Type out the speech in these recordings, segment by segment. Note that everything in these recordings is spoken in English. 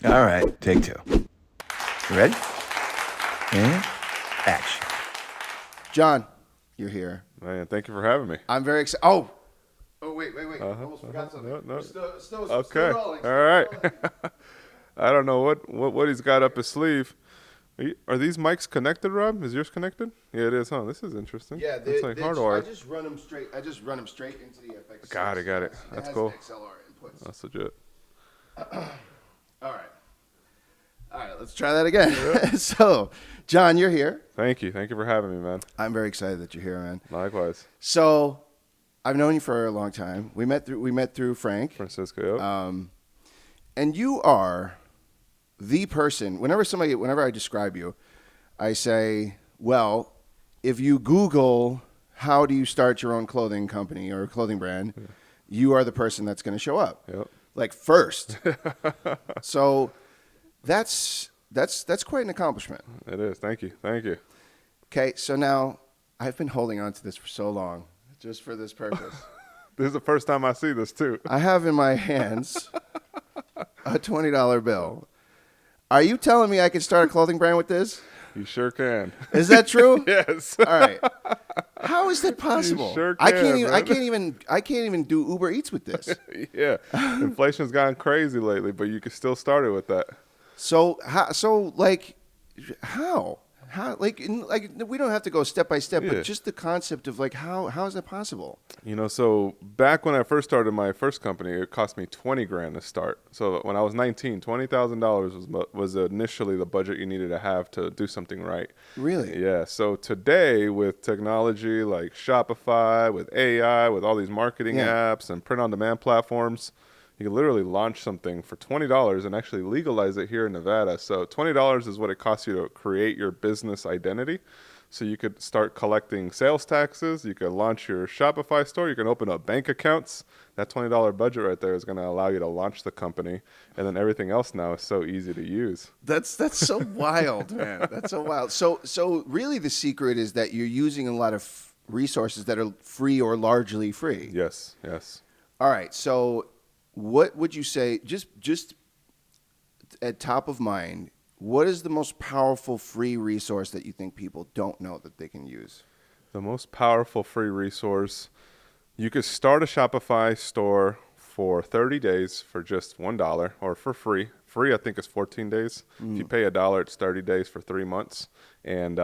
All right, take two. You ready? And action. John, you're here. Man, thank you for having me. I'm very excited. Oh, wait. Almost forgot something. No. We're still Okay. rolling. All right. I don't know what he's got up his sleeve. Are these mics connected, Rob? Is yours connected? Yeah, it is, huh? This is interesting. Yeah, it's like hardwired. I just run them straight into the FX. Got it. That's cool. XLR inputs. That's legit. All right, let's try that again. So, John, you're here. Thank you for having me, man. I'm very excited that you're here, man. Likewise. So, I've known you for a long time. We met through Frank. Francisco. Yep. And you are the person. Whenever I describe you, I say, well, if you Google how do you start your own clothing company or clothing brand, you are the person that's going to show up. Yep. Like first. So that's quite an accomplishment. It is. Thank you. Okay, so now I've been holding on to this for so long, just for this purpose. This is the first time I see this too. I have in my hands a $20 bill. Are you telling me I can start a clothing brand with this? You sure can. Is that true? Yes. All right. How is that possible? You sure I can, I can't even do Uber Eats with this. Yeah. Inflation's gotten crazy lately, but you can still start it with that. So how? We don't have to go step by step, but just the concept of how is that possible? So back when I first started my first company, it cost me $20,000 to start. So when I was 19, $20,000 was initially the budget you needed to have to do something right. Really? Yeah. So today with technology like Shopify, with AI, with all these marketing apps and print-on-demand platforms, you can literally launch something for $20 and actually legalize it here in Nevada. So $20 is what it costs you to create your business identity. So you could start collecting sales taxes. You could launch your Shopify store. You can open up bank accounts. That $20 budget right there is going to allow you to launch the company. And then everything else now is so easy to use. That's so wild, man. That's so wild. So really the secret is that you're using a lot of resources that are free or largely free. Yes. All right. So what would you say, just at top of mind, what is the most powerful free resource that you think people don't know that they can use? The most powerful free resource, you could start a Shopify store for 30 days for just $1 or for free. Free, I think, is 14 days. If you pay $1, it's 30 days for 3 months. And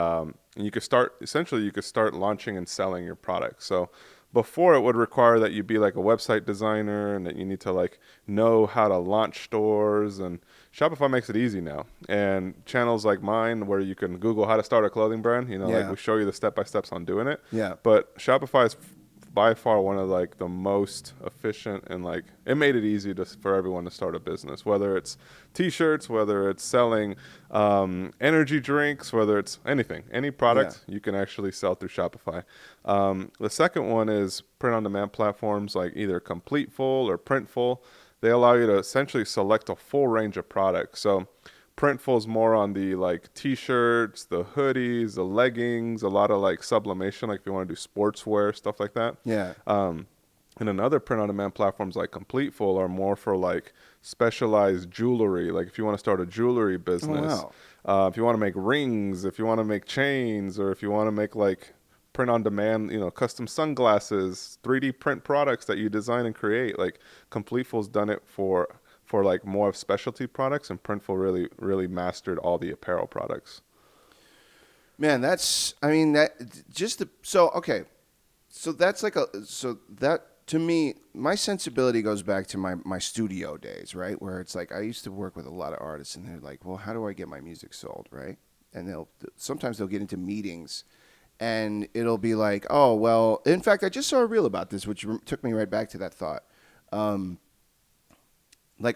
you could start launching and selling your product. So before, it would require that you be like a website designer and that you need to know how to launch stores, and Shopify makes it easy now. And channels like mine where you can Google how to start a clothing brand, we show you the step-by-steps on doing it. Yeah. But Shopify is by far one of the most efficient, and it made it easy for everyone to start a business, whether it's t-shirts, whether it's selling energy drinks, whether it's any product you can actually sell through Shopify. The second one is print-on-demand platforms like either Completeful or Printful. They allow you to essentially select a full range of products. So Printful is more on the t-shirts, the hoodies, the leggings, a lot of sublimation, if you want to do sportswear, stuff like that. Yeah. And then other print-on-demand platforms like Completeful are more for specialized jewelry. If you want to start a jewelry business, if you want to make rings, if you want to make chains, or if you want to make print-on-demand, custom sunglasses, 3D print products that you design and create. Completeful's done it for more of specialty products, and Printful really mastered all the apparel products. Man, so that to me, my sensibility goes back to my studio days, right? Where it's I used to work with a lot of artists, and they're like, well, how do I get my music sold, right? And sometimes they'll get into meetings, and it'll be like, oh, well, in fact, I just saw a reel about this, which took me right back to that thought.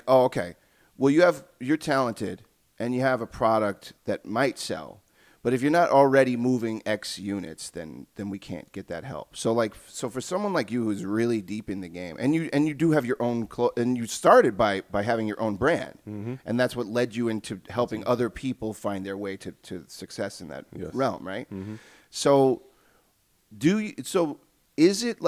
Oh, okay, well, you're talented, and you have a product that might sell, but if you're not already moving X units, then we can't get that help. So for someone like you who's really deep in the game, and you do have your own and you started by having your own brand, and that's what led you into helping other people find their way to success in that realm, right? So is it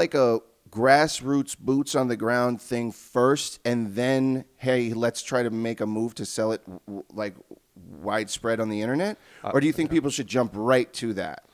grassroots boots on the ground thing first, and then, hey, let's try to make a move to sell it like widespread on the internet? Or do you think people should jump right to that?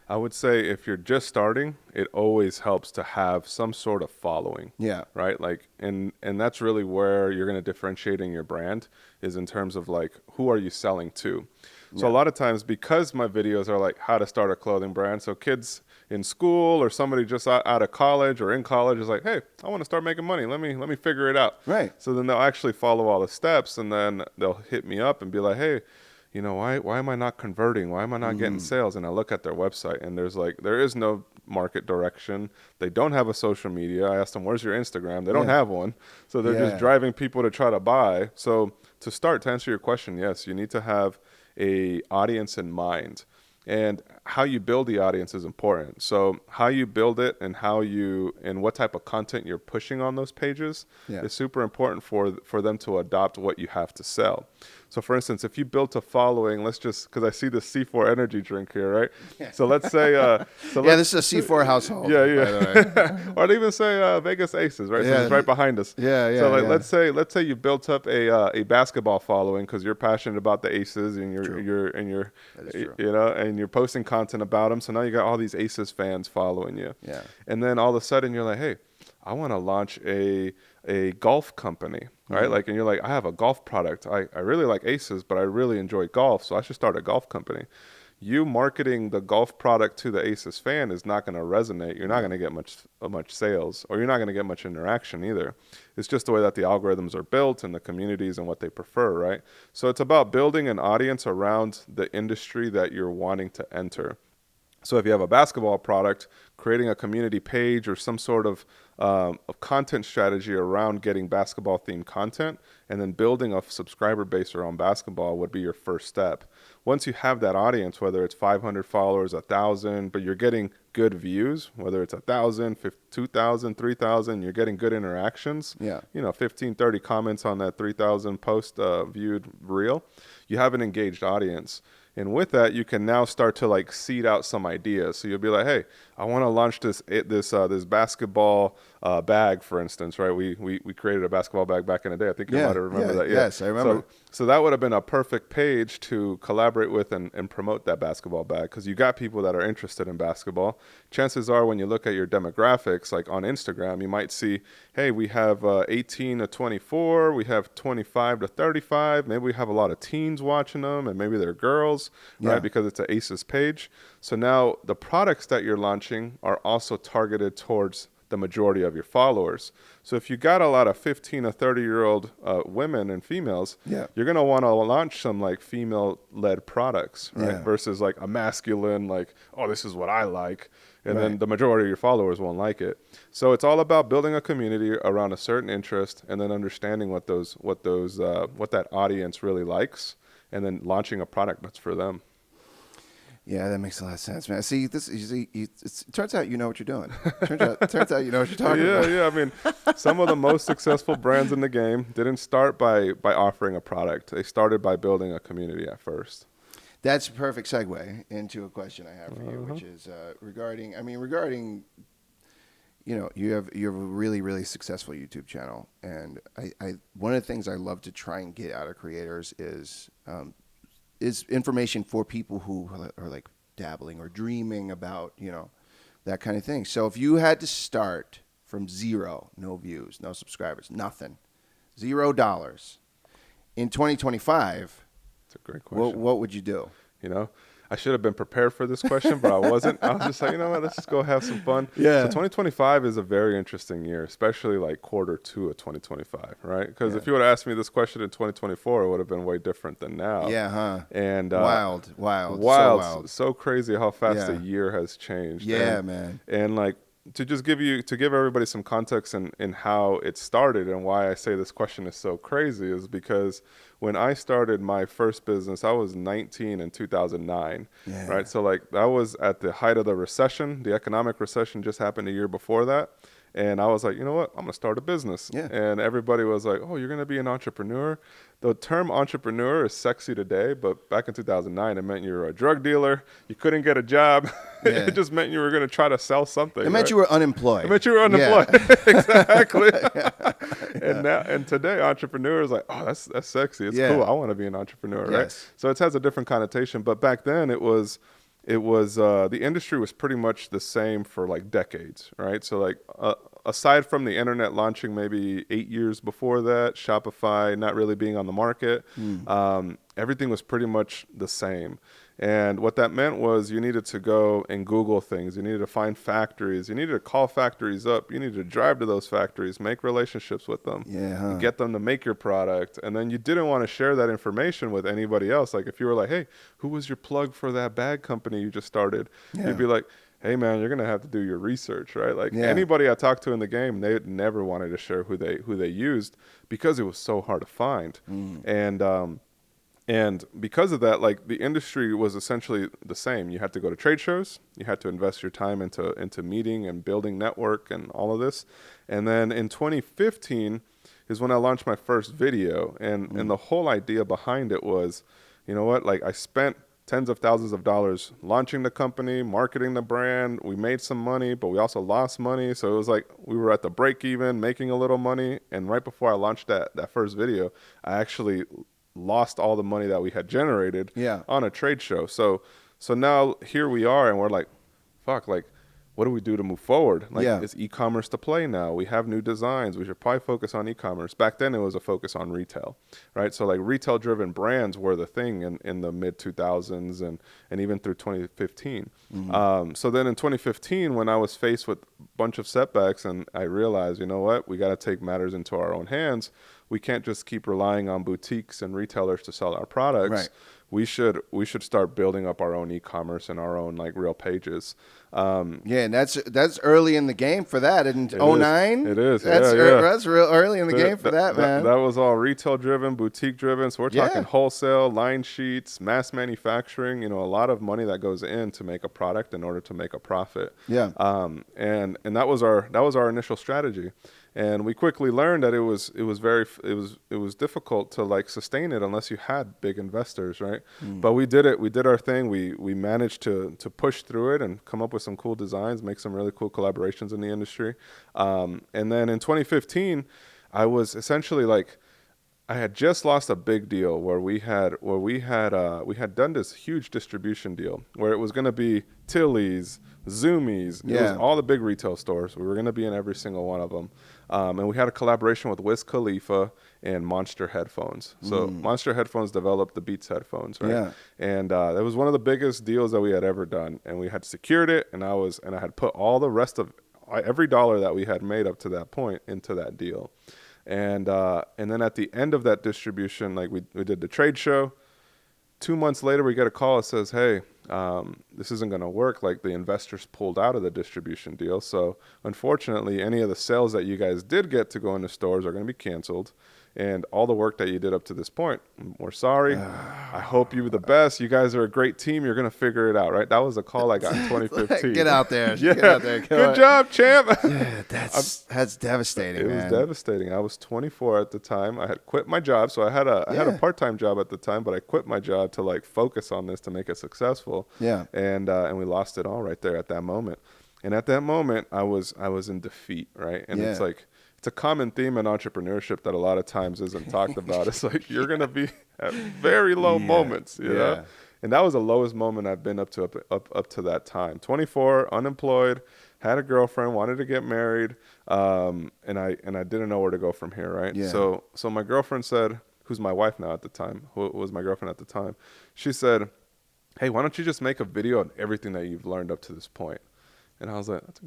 I would say if you're just starting, it always helps to have some sort of following. Yeah. Right. Like, and that's really where you're going to differentiate in your brand, is in terms of like, who are you selling to? So a lot of times, because my videos are like how to start a clothing brand, so kids in school or somebody just out of college or in college is like, hey, I want to start making money. Let me figure it out. Right. So then they'll actually follow all the steps, and then they'll hit me up and be like, hey, you know, why am I not converting? Why am I not getting sales? And I look at their website, and there is no market direction. They don't have a social media. I asked them, where's your Instagram? They don't have one. So they're just driving people to try to buy. So to answer your question, yes, you need to have a audience in mind. And how you build the audience is important. So how you build it and what type of content you're pushing on those pages is super important for them to adopt what you have to sell. So for instance, if you built a following, because I see the C4 energy drink here, right? Yeah. So let's say, this is a C4 household. Yeah. Or I'd even say Vegas Aces, right? So it's right behind us. Yeah. So let's say you built up a basketball following because you're passionate about the Aces, and you're posting content about them. So now you got all these Aces fans following you. Yeah. And then all of a sudden you're like, hey, I want to launch a golf company, right? Like, and you're like, I have a golf product. I really like Aces, but I really enjoy golf, so I should start a golf company. You marketing the golf product to the Aces fan is not going to resonate. You're not going to get much sales, or you're not going to get much interaction either. It's just the way that the algorithms are built and the communities and what they prefer, right? So it's about building an audience around the industry that you're wanting to enter. So if you have a basketball product, creating a community page or some sort of content strategy around getting basketball themed content, and then building a subscriber base around basketball would be your first step. Once you have that audience, whether it's 500 followers, 1,000, but you're getting good views, whether it's 1,000, 2,000, 3,000, you're getting good interactions. 15, 30 comments on that 3,000 post viewed reel, you have an engaged audience. And with that, you can now start to like seed out some ideas. So you'll be like, hey, I want to launch this basketball bag, for instance, right? We created a basketball bag back in the day. I think you might have remembered that. Yes, I remember. So that would have been a perfect page to collaborate with and promote that basketball bag, because you got people that are interested in basketball. Chances are, when you look at your demographics, like on Instagram, you might see, hey, we have 18 to 24, we have 25 to 35. Maybe we have a lot of teens watching them, and maybe they're girls, right? Because it's an Aces page. So now the products that you're launching are also targeted towards the majority of your followers. So if you got a lot of 15 to 30-year-old women and females, you're going to want to launch some like female-led products, right? Versus like a masculine, like, oh, this is what I like. And then the majority of your followers won't like it. So it's all about building a community around a certain interest, and then understanding what that audience really likes, and then launching a product that's for them. Yeah, that makes a lot of sense, man. See, it turns out you know what you're doing. Turns out you know what you're talking about. Yeah. I mean, some of the most successful brands in the game didn't start by offering a product. They started by building a community at first. That's a perfect segue into a question I have for you, which is regarding, you have a really, really successful YouTube channel, and I one of the things I love to try and get out of creators is information for people who are like dabbling or dreaming about, that kind of thing. So if you had to start from zero, no views, no subscribers, nothing, $0 in 2025, that's a great question. What would you do? I should have been prepared for this question, but I wasn't. I was just like, let's just go have some fun. Yeah. So 2025 is a very interesting year, especially like quarter 2 of 2025, right? Because if you would have asked me this question in 2024, it would have been way different than now. Yeah, huh? And wild. So crazy how fast the year has changed. Yeah, man. And like, to give everybody some context in how it started and why I say this question is so crazy is because when I started my first business, I was 19 in 2009, right? So like that was at the height of the recession. The economic recession just happened a year before that. And I was like, you know what? I'm going to start a business. Yeah. And everybody was like, oh, you're going to be an entrepreneur? The term entrepreneur is sexy today, but back in 2009, it meant you were a drug dealer. You couldn't get a job. Yeah. It just meant you were going to try to sell something. It meant you were unemployed. It meant you were unemployed. Yeah. Exactly. And today, entrepreneur is like, oh, that's sexy. It's cool. I want to be an entrepreneur, right? Yes. So it has a different connotation. But back then, it was the industry was pretty much the same for like decades, right? So like aside from the internet launching maybe 8 years before that, Shopify not really being on the market, everything was pretty much the same. And what that meant was you needed to go and Google things. You needed to find factories. You needed to call factories up. You needed to drive to those factories, make relationships with them, get them to make your product. And then you didn't want to share that information with anybody else. Like if you were like, hey, who was your plug for that bag company you just started? You'd be like, hey, man, you're going to have to do your research, right? Like anybody I talked to in the game, they never wanted to share who they used because it was so hard to find. And because of that, like the industry was essentially the same. You had to go to trade shows. You had to invest your time into meeting and building network and all of this. And then in 2015 is when I launched my first video. And the whole idea behind it was, you know what, like I spent tens of thousands of dollars launching the company, marketing the brand. We made some money, but we also lost money. So it was like we were at the break even, making a little money. And right before I launched that first video, I actually lost all the money that we had generated on a trade show. So now here we are and we're like, fuck, like, what do we do to move forward? Like, is e-commerce the play now? We have new designs. We should probably focus on e-commerce. Back then, it was a focus on retail, right? So, like, retail-driven brands were the thing in the mid-2000s and even through 2015. So then in 2015, when I was faced with a bunch of setbacks and I realized, you know what? We got to take matters into our own hands. We can't just keep relying on boutiques and retailers to sell our products. Right. We should start building up our own e-commerce and our own like real pages. And that's early in the game for that. In 09? It is. That's real early in the game for that, man. That was all retail driven, boutique driven. So we're talking wholesale, line sheets, mass manufacturing, a lot of money that goes in to make a product in order to make a profit. Yeah. And that was our initial strategy. And we quickly learned that it was difficult to like sustain it unless you had big investors, right? But we did it. We did our thing. We managed to push through it and come up with some cool designs, make some really cool collaborations in the industry. And then in 2015, I was essentially like, I had just lost a big deal where we had done this huge distribution deal where it was going to be Tilly's, Zoomies, it was all the big retail stores. We were going to be in every single one of them. And we had a collaboration with Wiz Khalifa and Monster Headphones. So Monster Headphones developed the Beats headphones, right? Yeah. And that was one of the biggest deals that we had ever done. And we had secured it, and I had put all the rest of every dollar that we had made up to that point into that deal. And then at the end of that distribution, like we did the trade show. 2 months later, we get a call that says, hey, this isn't going to work. Like the investors pulled out of the distribution deal. So unfortunately, any of the sales that you guys did get to go into stores are going to be canceled. And all the work that you did up to this point, we're sorry. I hope you were the best. You guys are a great team. You're going to figure it out, right? That was a call I got in 2015. Get out there. Yeah. Get out there. Good job, champ. Yeah, that's devastating, man. It was devastating. I was 24 at the time. I had quit my job. So I had a part-time job at the time, but I quit my job to like focus on this to make it successful. Yeah. And we lost it all right there at that moment. And at that moment, I was in defeat, right? And it's like, it's a common theme in entrepreneurship that a lot of times isn't talked about. It's like you're going to be at very low moments, you know? And that was the lowest moment I've been up to that time. 24, unemployed, had a girlfriend, wanted to get married, and I didn't know where to go from here, right? Yeah. So my girlfriend said, who's my wife now at the time, who was my girlfriend at the time, she said, hey, why don't you just make a video on everything that you've learned up to this point? And I was like, that's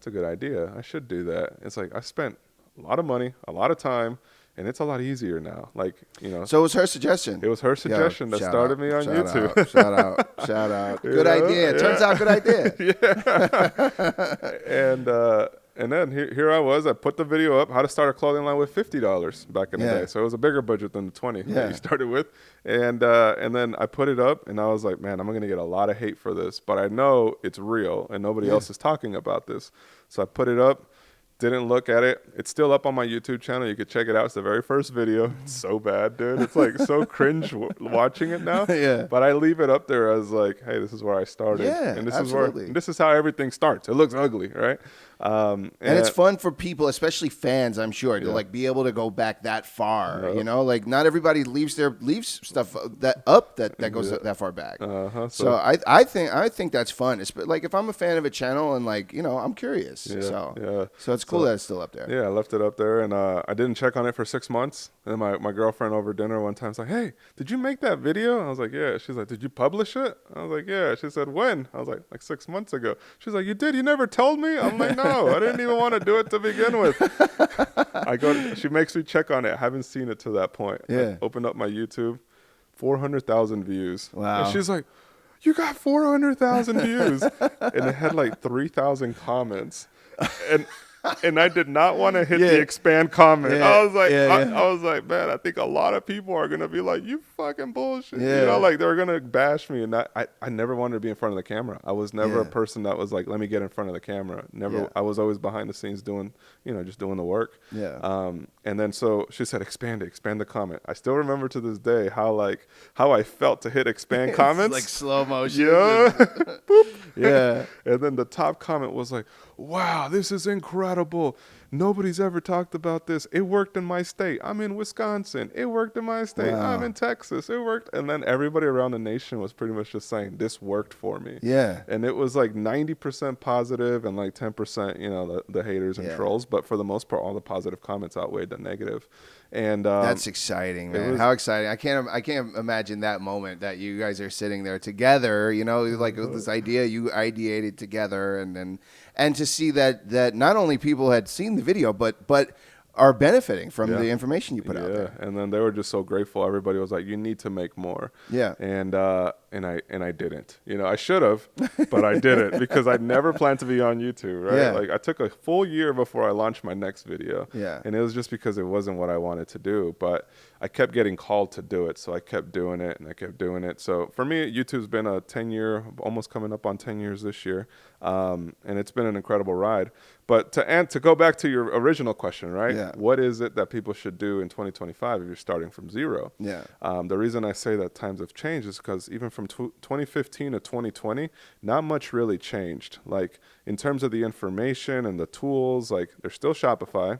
a good idea. I should do that. It's like I spent a lot of money, a lot of time, and it's a lot easier now. Like, So it was her suggestion. It was her suggestion that started me on YouTube. Shout out. Good idea. Yeah. Turns out good idea. Yeah. And then here I was. I put the video up, how to start a clothing line with $50 back in the day. So it was a bigger budget than the 20 that you started with. And then I put it up, and I was like, man, I'm going to get a lot of hate for this. But I know it's real, and nobody else is talking about this. So I put it up. Didn't look at it. It's still up on my YouTube channel. You could check it out. It's the very first video. It's so bad, dude. It's like so cringe watching it now. Yeah. But I leave it up there as like, hey, this is where I started. Yeah, and absolutely. This is how everything starts. It looks ugly, right? And it's fun for people, especially fans, I'm sure, to like be able to go back that far. You know, like not everybody leaves stuff that goes that far back. So I think that's fun. It's like if I'm a fan of a channel and like, you know, I'm curious. So it's cool that it's still up there. Yeah, I left it up there, and I didn't check on it for 6 months. And then my girlfriend over dinner one time was like, "Hey, did you make that video?" I was like, "Yeah." She's like, "Did you publish it?" I was like, "Yeah." She said, "When?" I was like 6 months ago. She's like, "You did? You never told me?" I'm like, "No, I didn't even want to do it to begin with." She makes me check on it. I haven't seen it to that point. Yeah. I opened up my YouTube, 400,000 views. Wow. And she's like, "You got 400,000 views," and it had like 3,000 comments, and I did not want to hit the expand comment. I was like, I was like, man, I think a lot of people are gonna be like, "You fucking bullshit," you know, like they're gonna bash me. And I never wanted to be in front of the camera. I was never a person that was like, let me get in front of the camera. Never. I was always behind the scenes doing, you know, just doing the work. And then so she said, expand the comment. I still remember to this day how I felt to hit expand comments. Like slow motion. Yeah. Boop. Yeah. And then the top comment was like, "Wow, this is incredible. Nobody's ever talked about this. It worked in my state. I'm in Wisconsin. It worked in my state. Wow. I'm in Texas. It worked." And then everybody around the nation was pretty much just saying, "This worked for me." Yeah. And it was like 90% positive and like 10%, you know, the haters and trolls. But for the most part, all the positive comments outweighed the negative. And that's exciting, man. How exciting. I can't imagine that moment that you guys are sitting there together, you know, like this idea you ideated together, and to see that not only people had seen the video, but are benefiting from the information you put out there. And then they were just so grateful. Everybody was like, "You need to make more." Yeah. And I didn't. You know, I should have, but I didn't because I never planned to be on YouTube, right? Yeah. Like I took a full year before I launched my next video. Yeah. And it was just because it wasn't what I wanted to do, but I kept getting called to do it. So I kept doing it and I kept doing it. So for me, YouTube's been a 10-year, almost coming up on 10 years this year. And it's been an incredible ride. But to go back to your original question, right? Yeah. What is it that people should do in 2025 if you're starting from zero? Yeah. The reason I say that times have changed is because even from 2015 to 2020, not much really changed. Like in terms of the information and the tools, like there's still Shopify,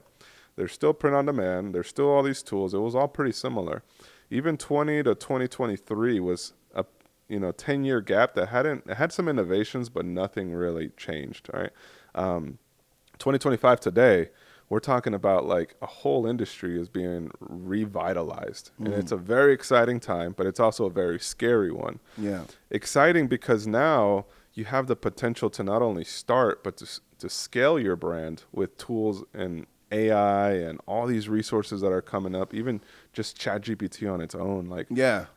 there's still print on demand, there's still all these tools. It was all pretty similar. Even 20 to 2023 was a 10-year gap that had some innovations, but nothing really changed. Right. 2025 today, we're talking about like a whole industry is being revitalized. And it's a very exciting time, but it's also a very scary one. Yeah. Exciting because now you have the potential to not only start, but to scale your brand with tools and AI and all these resources that are coming up, even just ChatGPT on its own. Like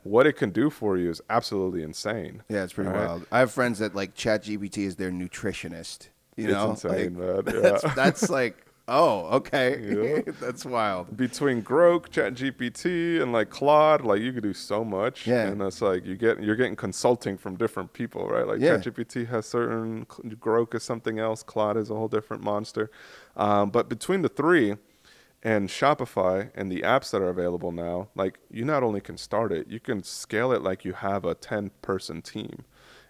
what it can do for you is absolutely insane. Yeah, it's pretty wild. I have friends that like ChatGPT is their nutritionist. You know, it's insane, like, man. Yeah. that's like, oh, okay. That's wild. Between Grok, ChatGPT, and like Claude, like you could do so much. Yeah. And it's like you're getting consulting from different people, right? Like ChatGPT has certain, Grok is something else, Claude is a whole different monster. But between the three and Shopify and the apps that are available now, like you not only can start it, you can scale it like you have a 10-person team.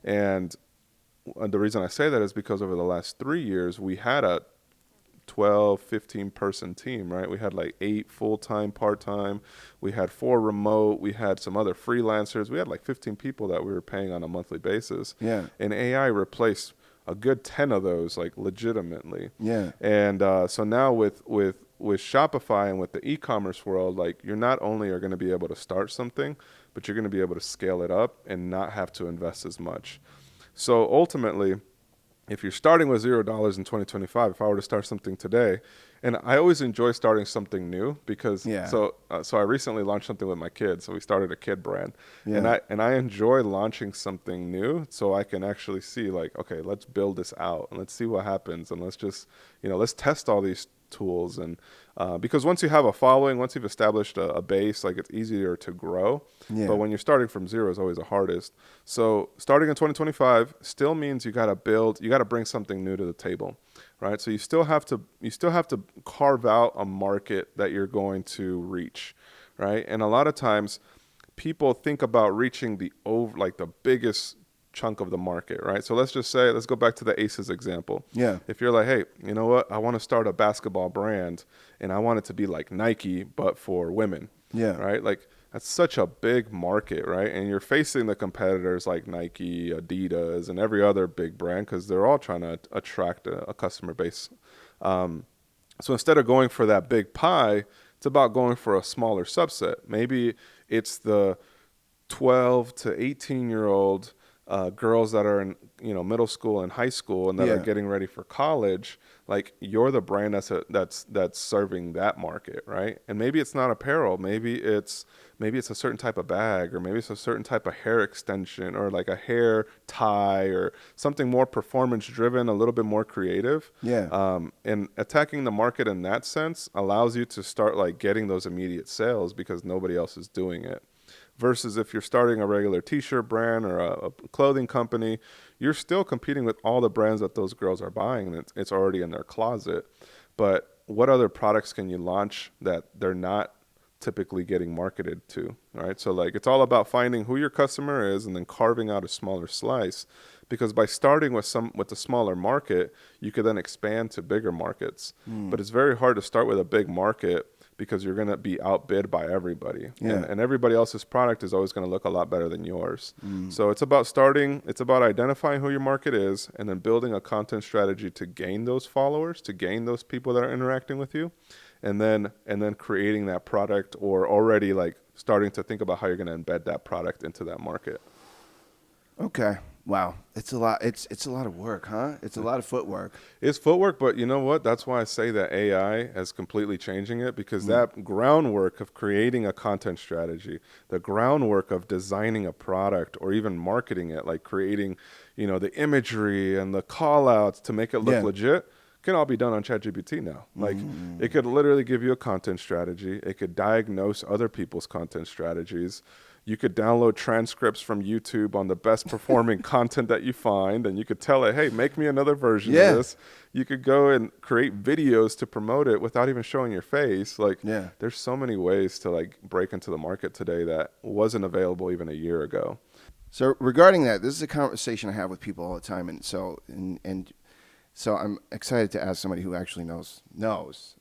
And the reason I say that is because over the last 3 years, we had a 12, 15-person team, right? We had like 8 full-time, part-time. We had 4 remote. We had some other freelancers. We had like 15 people that we were paying on a monthly basis. Yeah. And AI replaced a good 10 of those, like legitimately. Yeah. And so now with Shopify and with the e-commerce world, like you're not only are going to be able to start something, but you're going to be able to scale it up and not have to invest as much. So ultimately, if you're starting with $0 in 2025, if I were to start something today, and I always enjoy starting something new because so I recently launched something with my kids. So we started a kid brand, and I enjoy launching something new so I can actually see like, okay, let's build this out and let's see what happens, and let's just let's test all these tools. And because once you have a following, once you've established a base, like it's easier to grow. Yeah. But when you're starting from zero is always the hardest. So starting in 2025 still means you got to bring something new to the table, right? So you still have to carve out a market that you're going to reach, right? And a lot of times people think about reaching the biggest chunk of the market, right? So let's go back to the Aces example. Yeah. If you're like, hey, you know what? I want to start a basketball brand and I want it to be like Nike, but for women. Yeah. Right? Like that's such a big market, right? And you're facing the competitors like Nike, Adidas, and every other big brand because they're all trying to attract a customer base. So instead of going for that big pie, it's about going for a smaller subset. Maybe it's the 12 to 18-year-old girls that are in middle school and high school and that are getting ready for college. Like you're the brand that's serving that market, right? And maybe it's not apparel. Maybe it's a certain type of bag, or maybe it's a certain type of hair extension, or like a hair tie, or something more performance driven, a little bit more creative. Yeah. And attacking the market in that sense allows you to start like getting those immediate sales because nobody else is doing it. Versus if you're starting a regular t-shirt brand or a clothing company, you're still competing with all the brands that those girls are buying, and it's already in their closet. But what other products can you launch that they're not typically getting marketed to, right? So like it's all about finding who your customer is and then carving out a smaller slice, because by starting with a smaller market, you could then expand to bigger markets. But it's very hard to start with a big market because you're going to be outbid by everybody. Yeah. And everybody else's product is always going to look a lot better than yours. So it's about identifying who your market is and then building a content strategy to gain those followers, to gain those people that are interacting with you, and then creating that product, or already like starting to think about how you're going to embed that product into that market. Okay. Wow. It's a lot. It's a lot of work, huh? It's a lot of footwork. It's footwork, but you know what? That's why I say that AI is completely changing it, because that groundwork of creating a content strategy, the groundwork of designing a product or even marketing it, like creating, the imagery and the call outs to make it look legit, can all be done on ChatGPT now. Like it could literally give you a content strategy. It could diagnose other people's content strategies. You could download transcripts from YouTube on the best performing content that you find, and you could tell it, hey, make me another version of this. You could go and create videos to promote it without even showing your face. Like, there's so many ways to like break into the market today that wasn't available even a year ago. So regarding that, this is a conversation I have with people all the time, and so I'm excited to ask somebody who actually knows.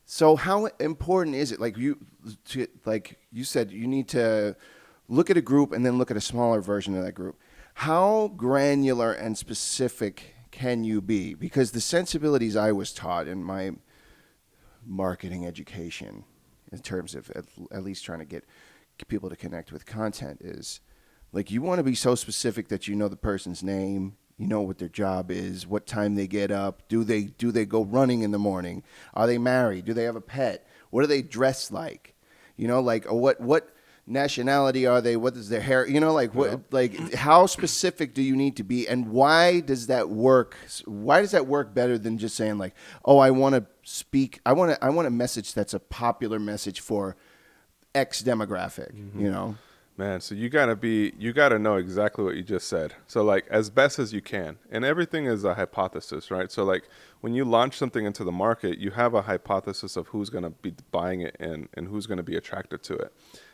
So how important is it? Like you said, you need to look at a group and then look at a smaller version of that group. How granular and specific can you be? Because the sensibilities I was taught in my marketing education, in terms of at least trying to get people to connect with content, is like you want to be so specific that you know the person's name. You know what their job is, what time they get up. Do they go running in the morning? Are they married? Do they have a pet? What do they dress like? Like what nationality are they? What is their hair? How specific do you need to be? And why does that work? Why does that work better than just saying like, oh, I want to speak. I want a message that's a popular message for X demographic, Man, so you gotta know exactly what you just said. So like as best as you can. And everything is a hypothesis, right? So like when you launch something into the market, you have a hypothesis of who's gonna be buying it and who's gonna be attracted to it.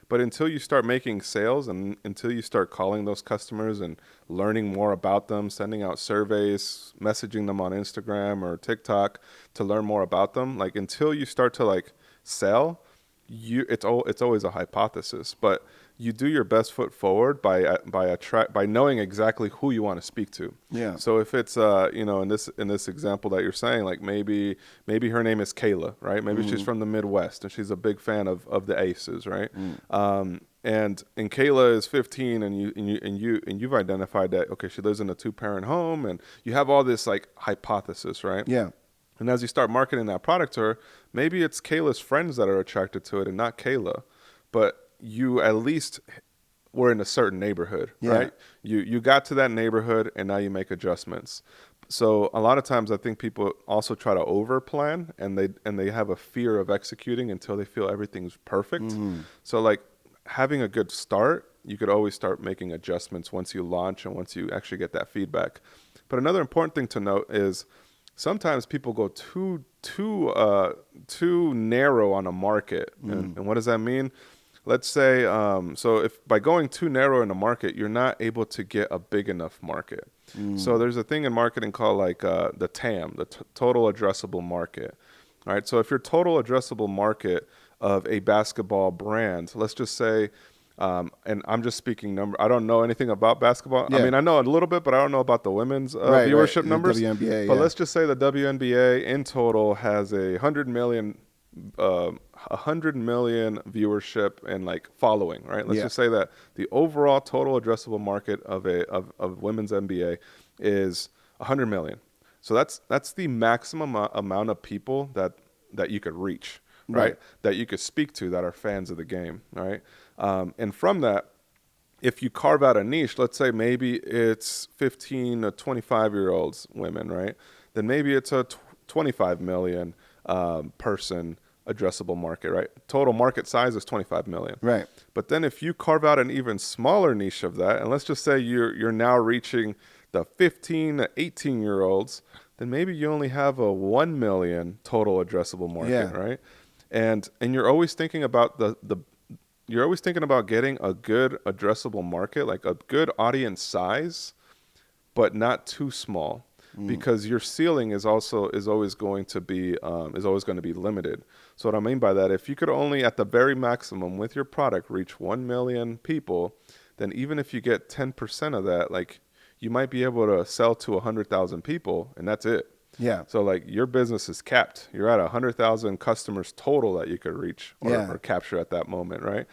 But until you start making sales and until you start calling those customers and learning more about them, sending out surveys, messaging them on Instagram or TikTok to learn more about them, like until you start to like sell, it's always a hypothesis. But you do your best foot forward by knowing exactly who you want to speak to. Yeah. So if it's in this example that you're saying, like maybe her name is Kayla, right? Maybe she's from the Midwest and she's a big fan of the Aces, right? And Kayla is 15 and you've identified that she lives in a 2-parent home, and you have all this like hypothesis, right? Yeah. And as you start marketing that product to her, maybe it's Kayla's friends that are attracted to it and not Kayla, but you at least were in a certain neighborhood, right? You got to that neighborhood and now you make adjustments. So a lot of times I think people also try to over plan, and they have a fear of executing until they feel everything's perfect. So like having a good start, you could always start making adjustments once you launch and once you actually get that feedback. But another important thing to note is sometimes people go too narrow on a market. And what does that mean? Let's say, so if by going too narrow in a market, you're not able to get a big enough market. So there's a thing in marketing called like the TAM, the total addressable market. All right. So if your total addressable market of a basketball brand, let's just say, and I'm just speaking number. I don't know anything about basketball. Yeah. I mean, I know a little bit, but I don't know about the women's viewership The numbers. WNBA, But yeah. let's just say the WNBA in total has 100 million viewership and like following, right? Let's just say that the overall total addressable market of women's NBA is 100 million. So that's the maximum amount of people that you could reach, right? That you could speak to that are fans of the game, right? And from that, if you carve out a niche, let's say maybe it's 15 to 25-year-olds women, right? Then maybe it's a 25 million person addressable market, right? Total market size is 25 million. Right. But then if you carve out an even smaller niche of that, and let's just say you're now reaching the 15 to 18-year-olds, then maybe you only have a 1 million total addressable market, right? And you're always thinking about you're always thinking about getting a good addressable market, like a good audience size, but not too small, because your ceiling is always going to be limited. So what I mean by that, if you could only at the very maximum with your product reach 1 million people, then even if you get 10% of that, like you might be able to sell to 100,000 people, and that's it. Yeah. So like your business is capped. You're at 100,000 customers total that you could reach or capture at that moment, right?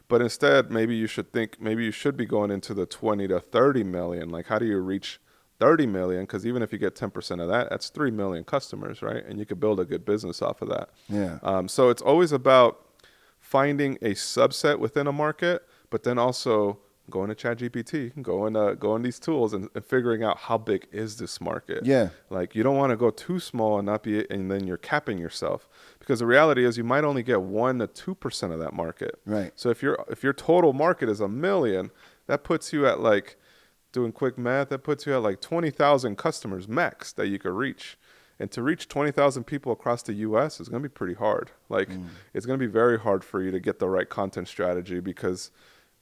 But instead, maybe you should be going into the 20 to 30 million. Like, how do you reach 30 million? Because even if you get 10% of that, that's 3 million customers, right? And you could build a good business off of that. Yeah. So it's always about finding a subset within a market, but then also going to ChatGPT, go in these tools and figuring out how big is this market. Yeah. Like you don't want to go too small and then you're capping yourself, because the reality is you might only get 1 to 2% of that market. Right. So if your total market is 1 million, that puts you at like, doing quick math, that puts you at like 20,000 customers max that you could reach. And to reach 20,000 people across the U.S. is going to be pretty hard. Like it's going to be very hard for you to get the right content strategy, because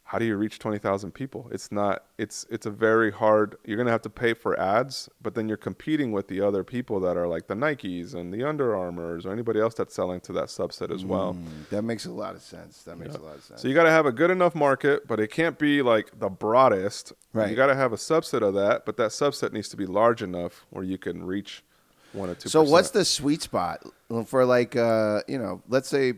how do you reach 20,000 people? It's a very hard, you're going to have to pay for ads, but then you're competing with the other people that are like the Nikes and the Under Armours or anybody else that's selling to that subset as well. That makes a lot of sense. A lot of sense. So you got to have a good enough market, but it can't be like the broadest. Right. You got to have a subset of that, but that subset needs to be large enough where you can reach 1 or 2%. So what's the sweet spot for like let's say,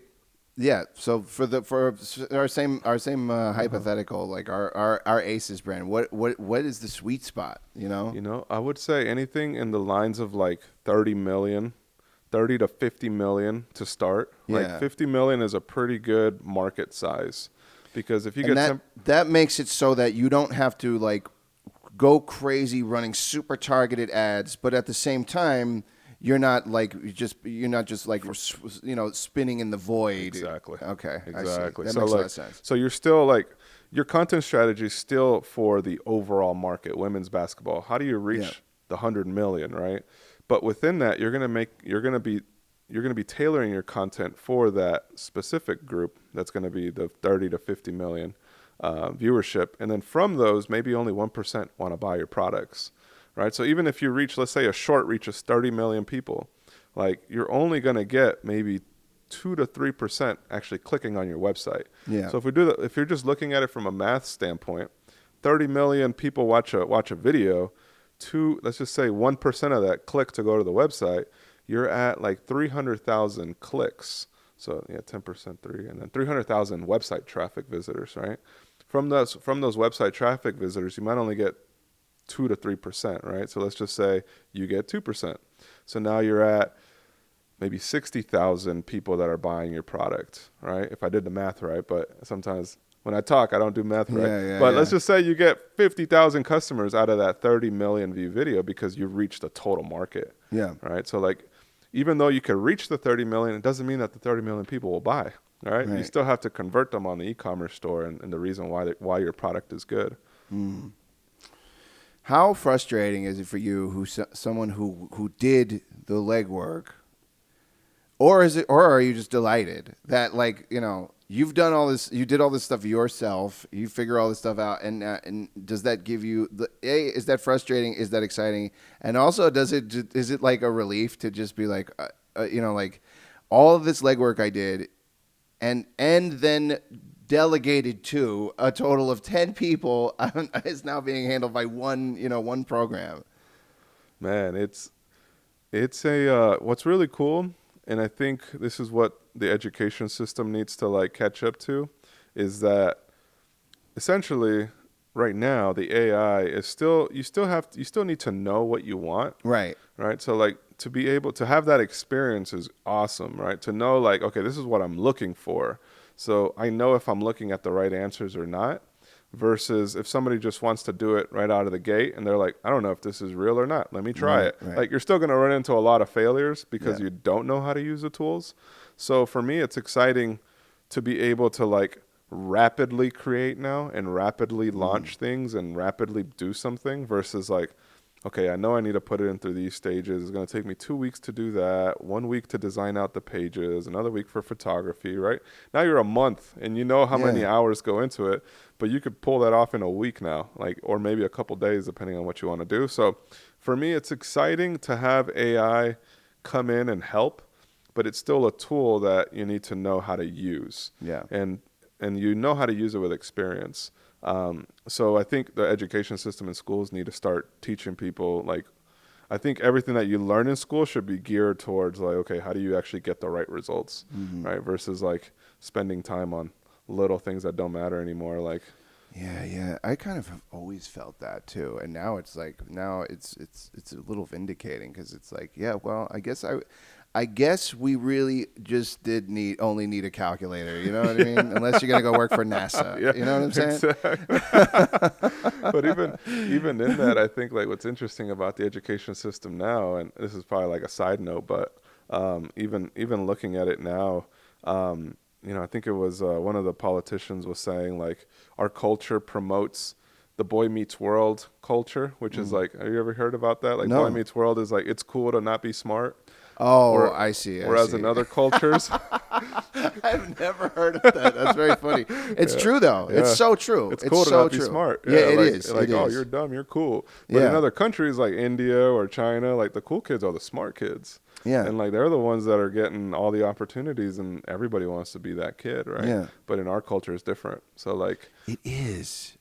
yeah. So for our same hypothetical, like our Aces brand, what is the sweet spot? I would say anything in the lines of like 30 to 50 million to start. Yeah. Like 50 million is a pretty good market size, because if you And that makes it so that you don't have to like go crazy running super targeted ads, but at the same time, you're not just like spinning in the void. Exactly. Okay. Exactly. I see. That makes a lot of sense. So you're still like, your content strategy is still for the overall market, women's basketball. How do you reach the 100 million, right? But within that, you're gonna be tailoring your content for that specific group. That's gonna be the 30 to 50 million viewership, and then from those, maybe only 1% want to buy your products. Right. So even if you reach, let's say a short reach is 30 million people, like you're only going to get maybe 2 to 3% actually clicking on your website. Yeah. So if you're just looking at it from a math standpoint, 30 million people watch a video, let's just say 1% of that click to go to the website, you're at like 300,000 clicks. So 10%, 3, and then 300,000 website traffic visitors, right? From those website traffic visitors, you might only get 2 to 3%, right? So let's just say you get 2%. So now you're at maybe 60,000 people that are buying your product, right? If I did the math right, but sometimes when I talk, I don't do math right. Yeah, But let's just say you get 50,000 customers out of that 30 million view video because you reached the total market. Yeah. Right. So like, even though you can reach the 30 million, it doesn't mean that the 30 million people will buy. Right. You still have to convert them on the e-commerce store and the reason why your product is good. Mm. How frustrating is it for you, someone who did the legwork, or are you just delighted that, like, you know, you've done all this, you did all this stuff yourself, you figure all this stuff out, and does that give you is that frustrating? Is that exciting? And also, is it like a relief to just be like, you know, like all of this legwork I did, and then delegated to a total of 10 people is now being handled by one program. Man, it's a what's really cool, and I think this is what the education system needs to like catch up to, is that essentially right now the AI is you still need to know what you want. Right. So like to be able to have that experience is awesome, right? To know like, okay, this is what I'm looking for. So I know if I'm looking at the right answers or not, versus if somebody just wants to do it right out of the gate and they're like, I don't know if this is real or not. Let me try it. Right. Like you're still going to run into a lot of failures because you don't know how to use the tools. So for me, it's exciting to be able to like rapidly create now and rapidly launch things and rapidly do something versus like, okay, I know I need to put it in through these stages. It's going to take me 2 weeks to do that, 1 week to design out the pages, another week for photography, right? Now you're a month and you know how many hours go into it, but you could pull that off in a week now, like, or maybe a couple days depending on what you want to do. So for me, it's exciting to have AI come in and help, but it's still a tool that you need to know how to use. Yeah. And you know how to use it with experience. So I think the education system in schools need to start teaching people, like, I think everything that you learn in school should be geared towards like, okay, how do you actually get the right results, right? Versus like spending time on little things that don't matter anymore. Like, yeah, I kind of have always felt that too, and now it's like it's a little vindicating because it's like, yeah, well, I guess we really just only need a calculator, you know what I mean? Unless you're gonna go work for NASA, you know what I'm saying? Exactly. But even in that, I think like what's interesting about the education system now, and this is probably like a side note, but even looking at it now, you know, I think it was one of the politicians was saying like our culture promotes the boy meets world culture, which is like, have you ever heard about that? Like boy meets world is like, it's cool to not be smart. Oh, I see. Whereas in other cultures, I've never heard of that. That's very funny. It's true though. Yeah. It's so true. It's cool to not be smart. Yeah, it is. Like, oh, you're dumb, you're cool. But in other countries like India or China, like the cool kids are the smart kids. Yeah. And like they're the ones that are getting all the opportunities, and everybody wants to be that kid, right? Yeah. But in our culture, it's different. So like, it is.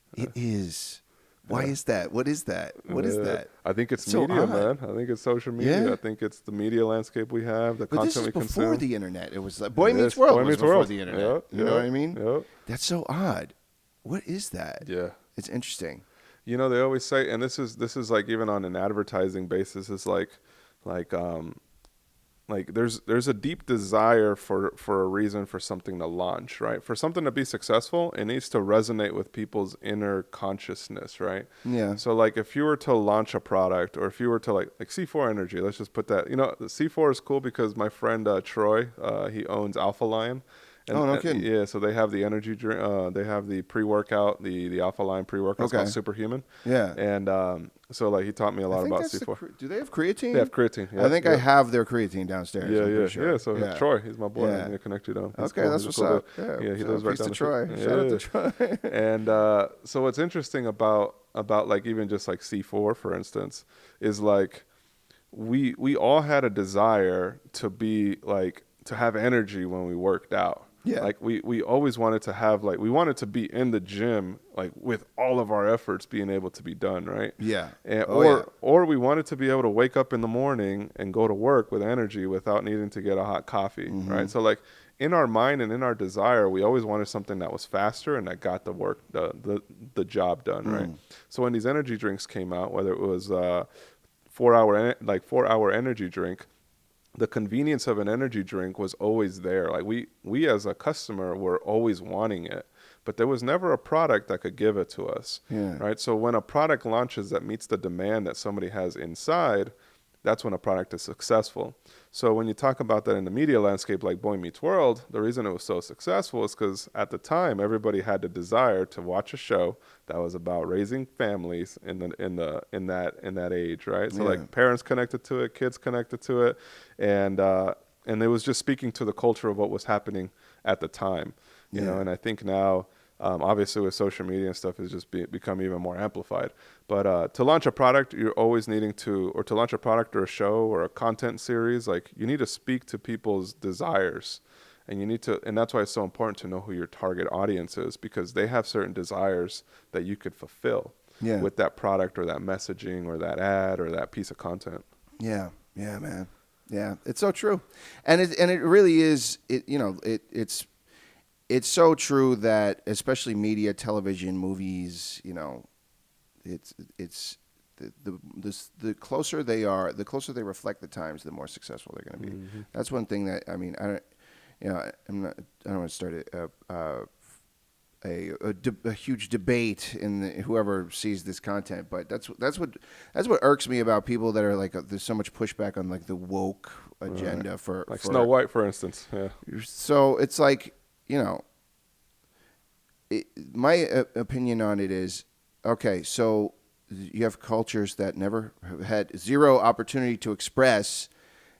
Why is that? What is that? What is that? I think it's media, man. I think it's social media. Yeah. I think it's the media landscape we have, the content we consume. But this is before the internet. It was like Boy Meets World was before the internet. Yep. You know what I mean? Yep. That's so odd. What is that? Yeah. It's interesting. You know, they always say, and this is like even on an advertising basis, it's like there's a deep desire for a reason for something to launch, right? For something to be successful, it needs to resonate with people's inner consciousness, right? Yeah. So like if you were to launch a product, or if you were to like C4 Energy, let's just put that, you know, the C4 is cool because my friend Troy, he owns Alpha Lion. And, no kidding. Yeah, so they have the energy drink. They have the pre-workout, the Alpha Line pre-workout. It's called Superhuman. Yeah. And so like he taught me a lot about C4. Do they have creatine? They have creatine. Yeah, I think I have their creatine downstairs. Yeah. So Troy, he's my boy. I'm gonna connect you to him. Okay, that's what's up. Yeah, he lives right down the street. Shout out to Troy. And so what's interesting about like even just like C4, for instance, is like we all had a desire to be like to have energy when we worked out. Yeah. Like we always wanted to have we wanted to be in the gym like with all of our efforts being able to be done, right? Yeah. And, or we wanted to be able to wake up in the morning and go to work with energy without needing to get a hot coffee, right? So like in our mind and in our desire, we always wanted something that was faster and that got the work the job done, right? So when these energy drinks came out, whether it was 4 hour energy drink, the convenience of an energy drink was always there. Like we as a customer were always wanting it, but there was never a product that could give it to us. Yeah. Right. So when a product launches that meets the demand that somebody has inside, that's when a product is successful. So when you talk about that in the media landscape, like Boy Meets World, the reason it was so successful is because at the time everybody had the desire to watch a show that was about raising families in that age, right? So like parents connected to it, kids connected to it, and it was just speaking to the culture of what was happening at the time, you know. And I think now, obviously with social media and stuff, it's just become even more amplified. But to launch a product, you're always needing to launch a product or a show or a content series, like you need to speak to people's desires, and that's why it's so important to know who your target audience is, because they have certain desires that you could fulfill with that product or that messaging or that ad or that piece of content. Yeah, man. Yeah, it's so true, and it really is. It's so true that especially media, television, movies, you know, it's the closer they are, the closer they reflect the times, the more successful they're going to be. Mm-hmm. That's one thing that I don't want to start a huge debate in whoever sees this content, but that's what irks me about people that are like there's so much pushback on like the woke agenda for Snow White, for instance. Yeah. So it's like, you know, my opinion on it is, okay, so you have cultures that never had zero opportunity to express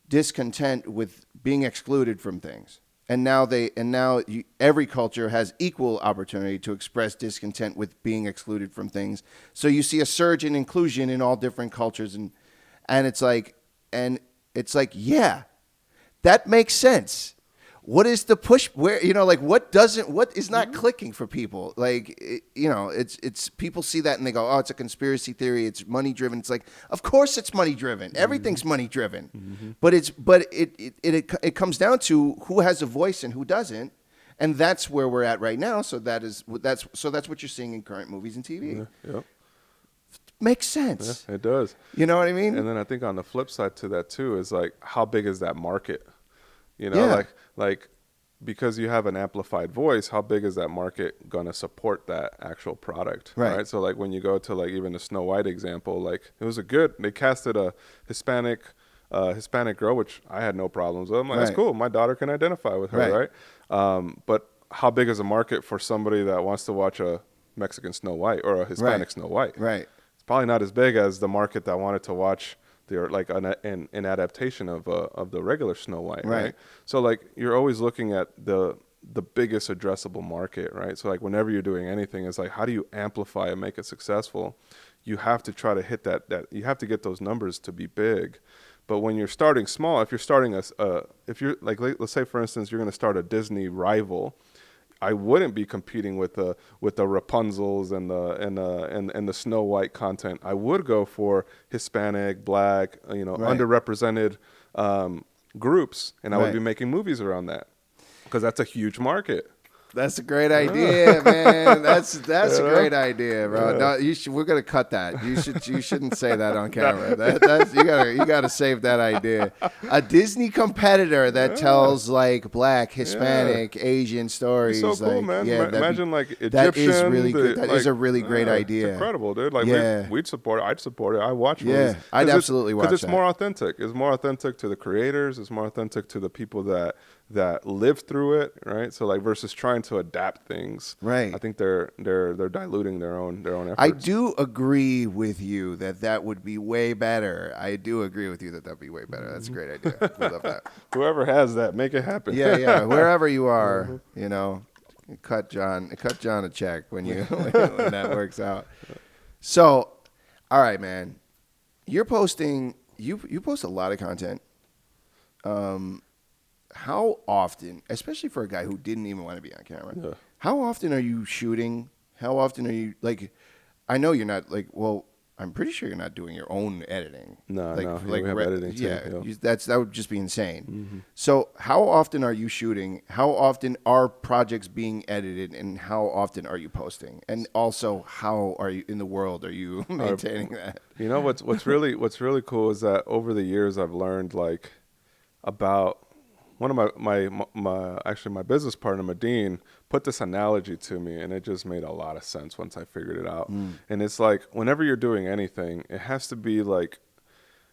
discontent with being excluded from things. And now every culture has equal opportunity to express discontent with being excluded from things. So you see a surge in inclusion in all different cultures, and it's like, yeah, that makes sense. What is the push? Where, you know, like what is not clicking for people? Like, it's people see that and they go, oh, it's a conspiracy theory. It's money driven. It's like, of course it's money driven. Everything's money driven. Mm-hmm. But it comes down to who has a voice and who doesn't, and that's where we're at right now. So that's what you're seeing in current movies and TV. Yeah. Yep. Makes sense. Yeah, it does. You know what I mean? And then I think on the flip side to that too is like, how big is that market? You know, like because you have an amplified voice, how big is that market going to support that actual product? Right. So like when you go to like even the Snow White example, like they casted a Hispanic girl, which I had no problems with. I'm like, that's cool. My daughter can identify with her, right? But how big is a market for somebody that wants to watch a Mexican Snow White or a Hispanic Snow White? Right. It's probably not as big as the market that wanted to watch an adaptation of the regular Snow White, right? So like you're always looking at the biggest addressable market, right? So like whenever you're doing anything, it's like, how do you amplify and make it successful? You have to try to hit that you have to get those numbers to be big. But when you're starting small, if you're starting if you're like, let's say for instance, you're going to start a Disney rival, I wouldn't be competing with the Rapunzels and the Snow White content. I would go for Hispanic, Black, underrepresented groups, and I would be making movies around that, because that's a huge market. That's a great idea, man. That's a great idea, bro. No, we're gonna cut that. You shouldn't say that on camera. You gotta save that idea. A Disney competitor that tells like Black, Hispanic, Asian stories. It's so cool, man. Imagine like Egyptian. That is really good. That is a really great idea. It's incredible, dude. Like we'd support it. I'd support it. I watch movies. I'd absolutely watch it. Because it's more authentic. It's more authentic to the creators. It's more authentic to the people that lived through it, right? So like versus trying to adapt things, right? I think they're diluting their own efforts. I do agree with you that would be way better. That'd be way better. That's a great idea. We love that. Whoever has that, make it happen. Yeah. Wherever you are, cut John a check when that works out. So, all right, man, you're posting. You post a lot of content. How often, especially for a guy who didn't even want to be on camera, how often are you shooting? How often are you, like, I know you're not, like, well, I'm pretty sure you're not doing your own editing. No. We have editing too. That would just be insane. Mm-hmm. So how often are you shooting? How often are projects being edited? And how often are you posting? And also, how are you in the world are you maintaining that? You know, what's really cool is that over the years I've learned, like, about one of my business partner, Medine, put this analogy to me, and it just made a lot of sense once I figured it out. And it's like, whenever you're doing anything, it has to be like,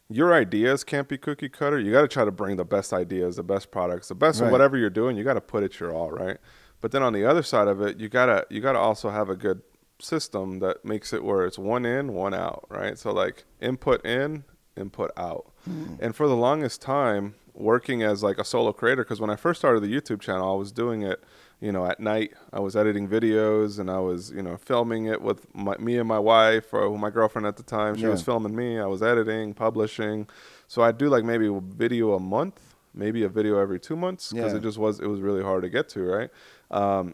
your ideas can't be cookie cutter. You got to try to bring the best ideas, the best products, the best of whatever you're doing. You got to put it your all, right? But then on the other side of it, you gotta also have a good system that makes it where it's one in, one out, right? So like input in, input out. And for the longest time, working as like a solo creator, because when I first started the YouTube channel, I was doing it, at night. I was editing videos, and I was, filming it with me and my wife, or my girlfriend at the time. She was filming me. I was editing, publishing. So I'd do like maybe a video a month, maybe a video every 2 months, because it was really hard to get to, right?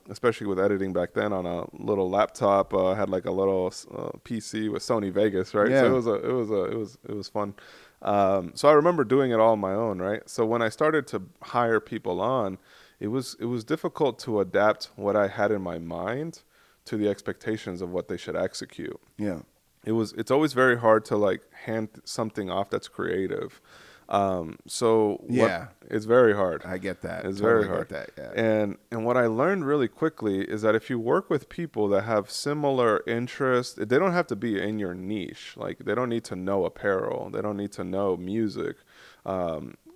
Especially with editing back then on a little laptop. I had like a little PC with Sony Vegas, right? So it was fun. So I remember doing it all on my own, right? So when I started to hire people on, it was difficult to adapt what I had in my mind to the expectations of what they should execute. Yeah. It's always very hard to like hand something off that's creative. It's very hard. I get that. It's totally very hard. Get that, yeah. And what I learned really quickly is that if you work with people that have similar interests, they don't have to be in your niche. Like, they don't need to know apparel. They don't need to know music.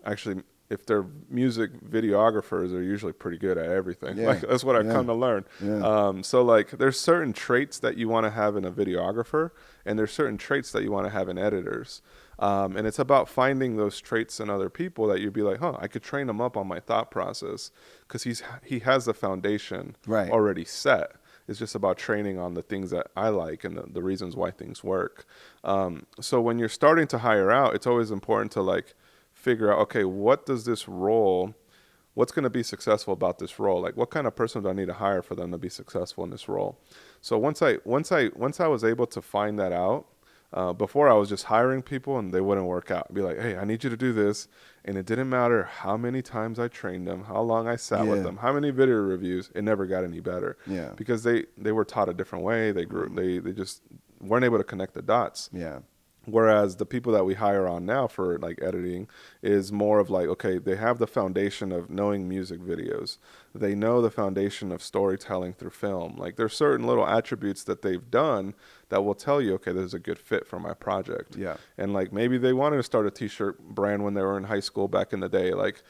Actually, if they're music videographers, they're usually pretty good at everything. Yeah. Like, that's what I've come to learn. Yeah. So like, there's certain traits that you want to have in a videographer, and there's certain traits that you want to have in editors. And it's about finding those traits in other people that you'd be like, I could train them up on my thought process, because he has the foundation already set. It's just about training on the things that I like and the reasons why things work. So when you're starting to hire out, it's always important to like figure out, okay, what's going to be successful about this role? Like, what kind of person do I need to hire for them to be successful in this role? So once I was able to find that out, before I was just hiring people and they wouldn't work out. I'd be like, hey, I need you to do this. And it didn't matter how many times I trained them, how long I sat with them, how many video reviews, it never got any better. Yeah. Because they were taught a different way. They grew, they just weren't able to connect the dots. Yeah. Whereas the people that we hire on now for like editing is more of like, okay, they have the foundation of knowing music videos. They know the foundation of storytelling through film. Like, there's certain little attributes that they've done that will tell you, okay, this is a good fit for my project. Yeah. And like, maybe they wanted to start a t-shirt brand when they were in high school back in the day. Like,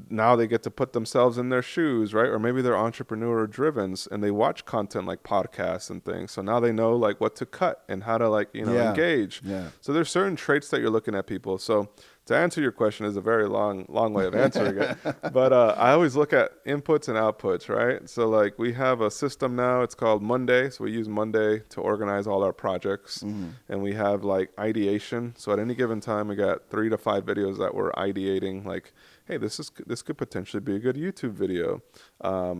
now they get to put themselves in their shoes, right? Or maybe they're entrepreneur driven and they watch content like podcasts and things. So now they know like what to cut and how to like, engage. Yeah. So there's certain traits that you're looking at people. So to answer your question is a very long way of answering it. But I always look at inputs and outputs, right? So like, we have a system now, it's called Monday. So we use Monday to organize all our projects. And we have like ideation. So at any given time, we got 3 to 5 videos that we're ideating, like, hey, this could potentially be a good YouTube video.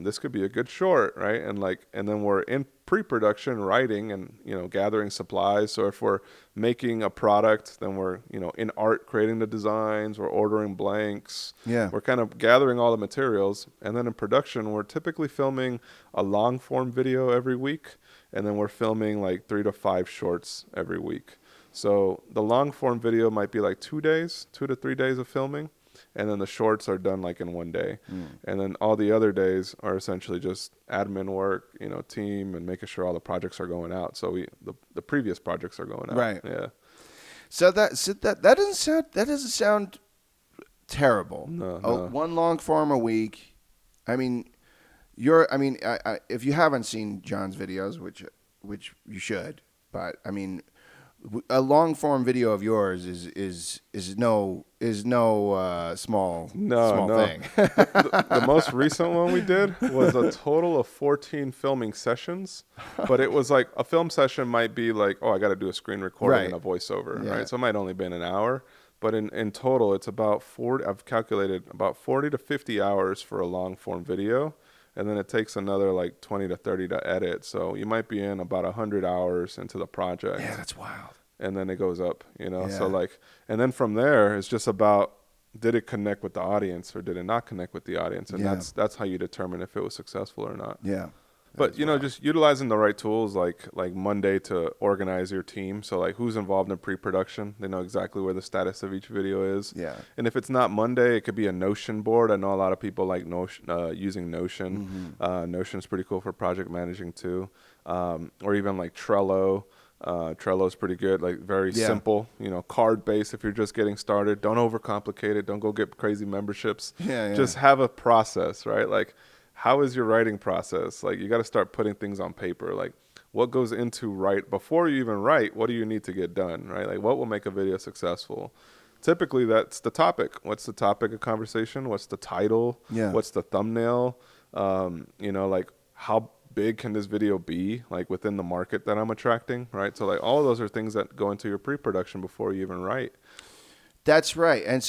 This could be a good short, right? And then we're in pre-production writing and, gathering supplies. So if we're making a product, then we're, in art creating the designs, we're ordering blanks. Yeah. We're kind of gathering all the materials. And then in production, we're typically filming a long form video every week. And then we're filming like 3 to 5 shorts every week. So the long form video might be like 2 to 3 days of filming. And then the shorts are done like in 1 day. And then all the other days are essentially just admin work, team, and making sure all the projects are going out. So the previous projects are going out. Right. Yeah. So that doesn't sound terrible. No. One long form a week. I mean, if you haven't seen John's videos, which you should, but I mean, a long form video of yours is no small thing. The most recent one we did was a total of 14 filming sessions, but it was like a film session might be like, I got to do a screen recording and a voiceover, right? So it might only been an hour, but in total it's about 40. I've calculated about 40 to 50 hours for a long form video. And then it takes another like 20 to 30 to edit. So you might be in about 100 hours into the project. Yeah, that's wild. And then it goes up, Yeah. So like, and then from there, it's just about, did it connect with the audience or did it not connect with the audience? And that's how you determine if it was successful or not. Yeah. But just utilizing the right tools like Monday to organize your team. So like who's involved in pre-production, they know exactly where the status of each video is. Yeah. And if it's not Monday, it could be a Notion board. I know a lot of people like Notion, using Notion. Notion's pretty cool for project managing too, or even like Trello. Trello's pretty good, like very simple, card based if you're just getting started. Don't overcomplicate it. Don't go get crazy memberships. Just have a process, right? Like, how is your writing process? Like, you got to start putting things on paper. Like, what goes into write before you even write? What do you need to get done, right? Like, what will make a video successful? Typically, that's the topic. What's the topic of conversation? What's the title? What's the thumbnail? Like, how big can this video be, like, within the market that I'm attracting, right? So, like, all of those are things that go into your pre-production before you even write. That's right, and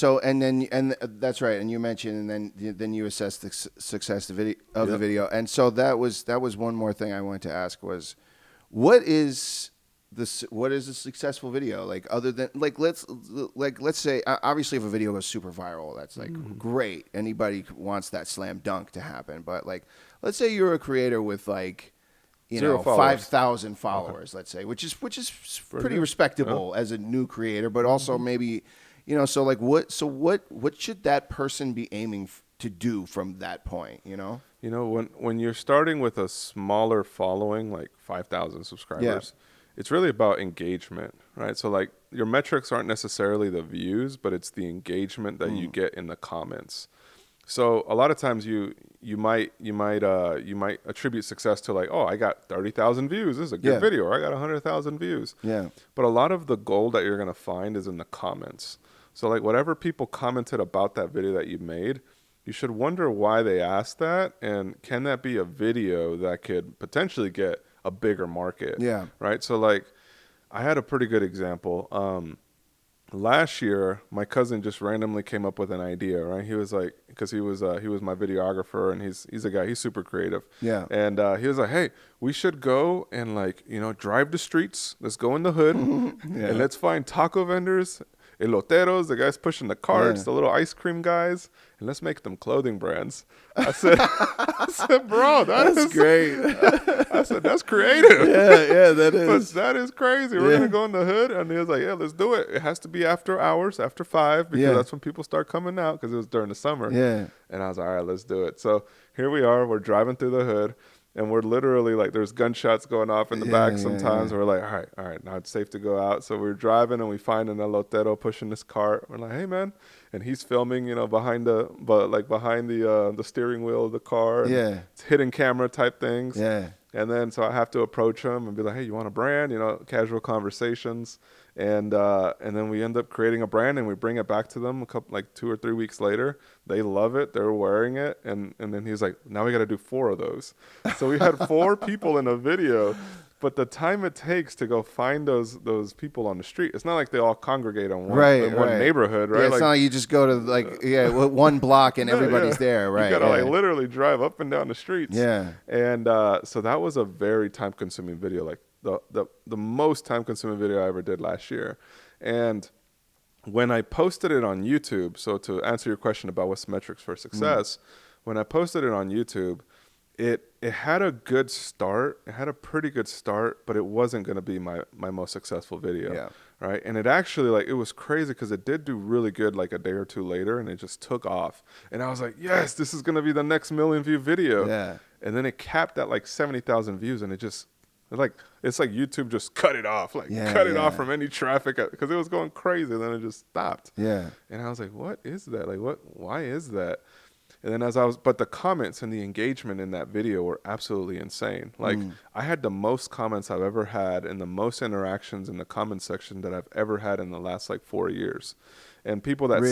that's right, and you mentioned, and then you assess the success of the video, and so that was one more thing I wanted to ask was, what is a successful video, like, other than let's say obviously if a video goes super viral, that's like great, anybody wants that slam dunk to happen, but like let's say you're a creator with like 5,000 followers, let's say, which is pretty respectable as a new creator, but also maybe. So like what should that person be aiming to do from that point, when you're starting with a smaller following, like 5,000 subscribers, it's really about engagement, right? So like your metrics aren't necessarily the views, but it's the engagement that you get in the comments. So a lot of times you might attribute success to like, oh, I got 30,000 views. This is a good video. Or I got 100,000 views. Yeah. But a lot of the gold that you're going to find is in the comments. So like whatever people commented about that video that you made, you should wonder why they asked that, and can that be a video that could potentially get a bigger market? Yeah. Right. So like I had a pretty good example. Last year, my cousin just randomly came up with an idea, right? He was like, because he was my videographer, and he's a guy, he's super creative. Yeah. And he was like, hey, we should go and like, drive the streets. Let's go in the hood and let's find taco vendors, eloteros, the guys pushing the carts, the little ice cream guys, and let's make them clothing brands. I said, bro, that's great. I said, that's creative. Yeah, that is. But that is crazy. We're gonna go in the hood, and he was like, yeah, let's do it. It has to be after hours, after 5, because that's when people start coming out, because it was during the summer. Yeah. And I was like, all right, let's do it. So here we are. We're driving through the hood. And we're literally like, there's gunshots going off in the back sometimes. We're like, all right, now it's safe to go out. So we're driving and we find an elotero pushing this cart. We're like, hey man, and he's filming, behind the steering wheel of the car. Yeah, it's hidden camera type things. Yeah. And then so I have to approach him and be like, hey, you want a brand? Casual conversations. And then we end up creating a brand, and we bring it back to them 2 or 3 weeks later. They love it. They're wearing it. And then he was like, now we got to do 4 of those. So we had 4 people in a video. But the time it takes to go find those people on the street, it's not like they all congregate on one neighborhood, right? Yeah, it's not like you just go to one block and everybody's there, right? You gotta literally drive up and down the streets. Yeah. And so that was a very time-consuming video, like the most time-consuming video I ever did last year. And when I posted it on YouTube, so to answer your question about what's metrics for success, when I posted it on YouTube, it had a good start. It had a pretty good start, but it wasn't going to be my most successful video. Yeah. Right. And it actually, it was crazy because it did do really good like a day or 2 later, and it just took off. And I was like, yes, this is going to be the next 1 million view video. Yeah. And then it capped at like 70,000 views, and it's like YouTube just cut it off, off from any traffic because it was going crazy. And then it just stopped. Yeah. And I was like, what is that? Why is that? And then but the comments and the engagement in that video were absolutely insane. I had the most comments I've ever had and the most interactions in the comment section that I've ever had in the last 4 years. And people that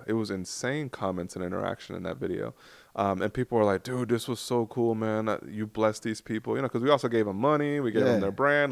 it was insane comments and interaction in that video. And people were like, dude, this was so cool, man. You blessed these people, because we also gave them money. We gave them their brand.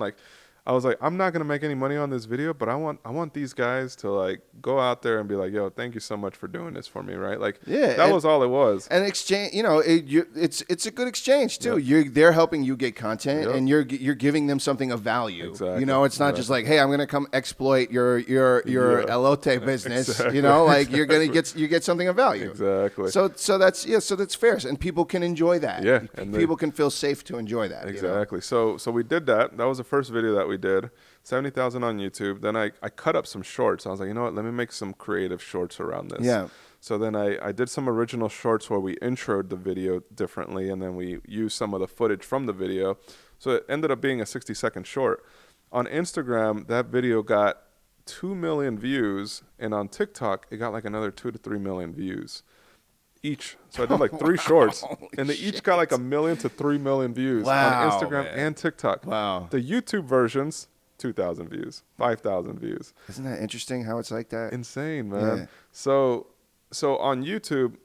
I was like, I'm not gonna make any money on this video, but I want these guys to like go out there and be like, yo, thank you so much for doing this for me, right? Like, Yeah, that was all it was. And exchange, it's a good exchange too. Yep. They're helping you get content, Yep. and you're giving them something of value. Exactly. It's not just like, hey, I'm gonna come exploit your Yeah. elote business. Exactly. Like you get something of value. Exactly. So that's fair, and people can enjoy that. Yeah, and people can feel safe to enjoy that. Exactly. So we did that. That was the first video that we did. 70,000 on YouTube. Then I cut up some shorts. I was like, you know what? Let me make some creative shorts around this. Yeah. So then I did some original shorts where we introed the video differently, and then we used some of the footage from the video. So it ended up being a 60-second short. On Instagram, that video got 2 million views, and on TikTok, it got like another 2 to 3 million views each. So I did like 3 shorts, and they each got like 1 million to 3 million views Wow, on Instagram man. and TikTok. Wow. The YouTube versions, 2,000 views, 5,000 views. Isn't that interesting how it's like that? Insane, man. Yeah. So on YouTube,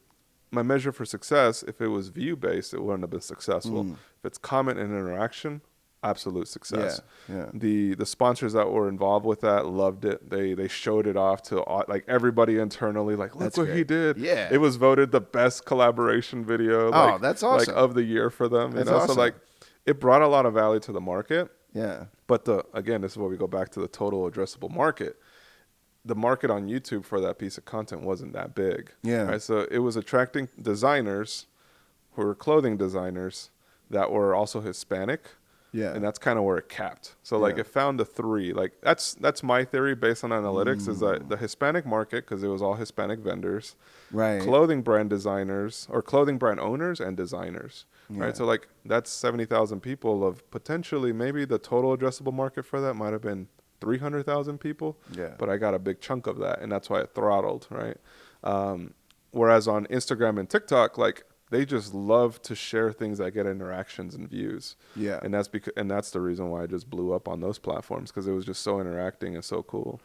my measure for success, if it was view-based, it wouldn't have been successful. If it's comment and interaction, absolute success. Yeah. The sponsors that were involved with that loved it. They showed it off to like everybody internally, like, look That's what he great. did. Yeah. It was voted the best collaboration video. Oh, like, that's awesome. Like of the year for them. That's So awesome. like it brought a lot of value to the market. Yeah. But again, this is where we go back to the total addressable market. The market on YouTube for that piece of content wasn't that big. Yeah. Right? So it was attracting designers who were clothing designers that were also Hispanic. Yeah. And that's kind of where it capped. So like Yeah. it found the 3. Like that's my theory based on analytics is that the Hispanic market, because it was all Hispanic vendors, Right. clothing brand designers or clothing brand owners and designers. Yeah. Right. So like that's 70,000 people of potentially maybe the total addressable market for that might have been 300,000 people. Yeah. But I got a big chunk of that, and that's why it throttled. Right. Whereas on Instagram and TikTok, like they just love to share things that get interactions and views. Yeah. And that's the reason why I just blew up on those platforms, because it was just so interacting and so cool.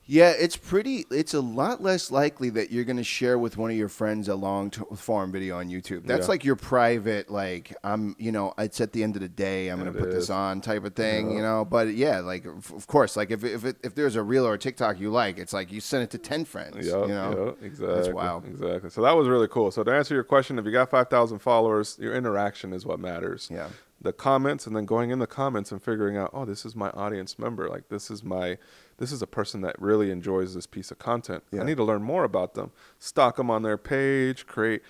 Yeah, it's a lot less likely that you're going to share with one of your friends a long form video on YouTube. That's Yeah. like your private, like, it's at the end of the day, I'm going to It put this is. on type of thing, But yeah, like, of course, like if there's a reel or a TikTok you like, it's like you send it to 10 friends, Yep, exactly. That's wild. Exactly. So that was really cool. So to answer your question, if you got 5,000 followers, your interaction is what matters. Yeah. The comments, and then going in the comments and figuring out, oh, this is my audience member. Like this is a person that really enjoys this piece of content. Yeah. I need to learn more about them. Stalk them on their page, grab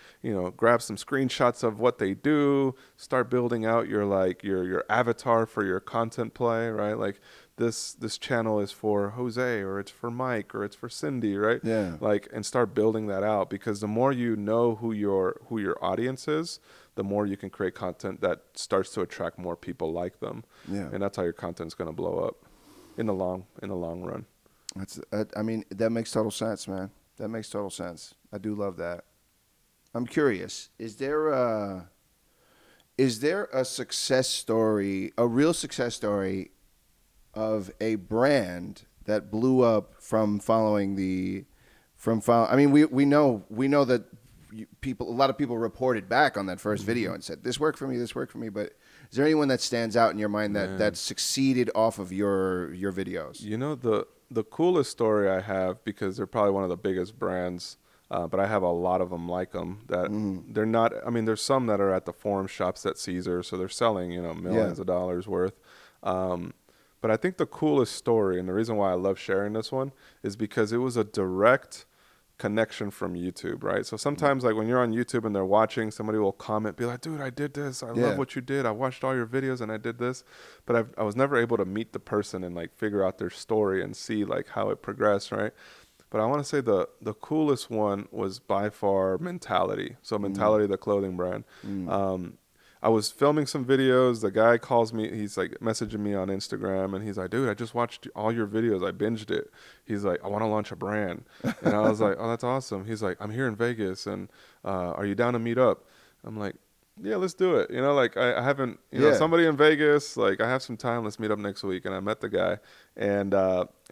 some screenshots of what they do, start building out your avatar for your content play, right? Like this channel is for Jose, or it's for Mike, or it's for Cindy, right? Yeah. Like, and start building that out, because the more you know who your audience is, the more you can create content that starts to attract more people like them. Yeah. And that's how your content's going to blow up in the long run. That makes total sense, man. That makes total sense. I do love that. I'm curious. Is there a success story, a real success story of a brand that blew up from following we know that a lot of people reported back on that first video and said, this worked for me, but is there anyone that stands out in your mind that succeeded off of your videos? The coolest story I have, because they're probably one of the biggest brands, but I have a lot of them like them that they're not. I mean, there's some that are at the forum shops at Caesar, so they're selling millions of dollars worth. But I think the coolest story, and the reason why I love sharing this one, is because it was a direct connection from YouTube, right? So sometimes, like when you're on YouTube and they're watching, somebody will comment, be like, dude, I did this. I love what you did. I watched all your videos and I did this. But I was never able to meet the person and like figure out their story and see like how it progressed, right? But I want to say the coolest one was by far Mentality. So Mentality, the clothing brand. I was filming some videos. The guy calls me. He's like messaging me on Instagram, and he's like, dude, I just watched all your videos. I binged it. He's like, I want to launch a brand. And I was like, oh, that's awesome. He's like, I'm here in Vegas, and are you down to meet up? I'm like, yeah, let's do it. I haven't, somebody in Vegas, like I have some time. Let's meet up next week. And I met the guy, and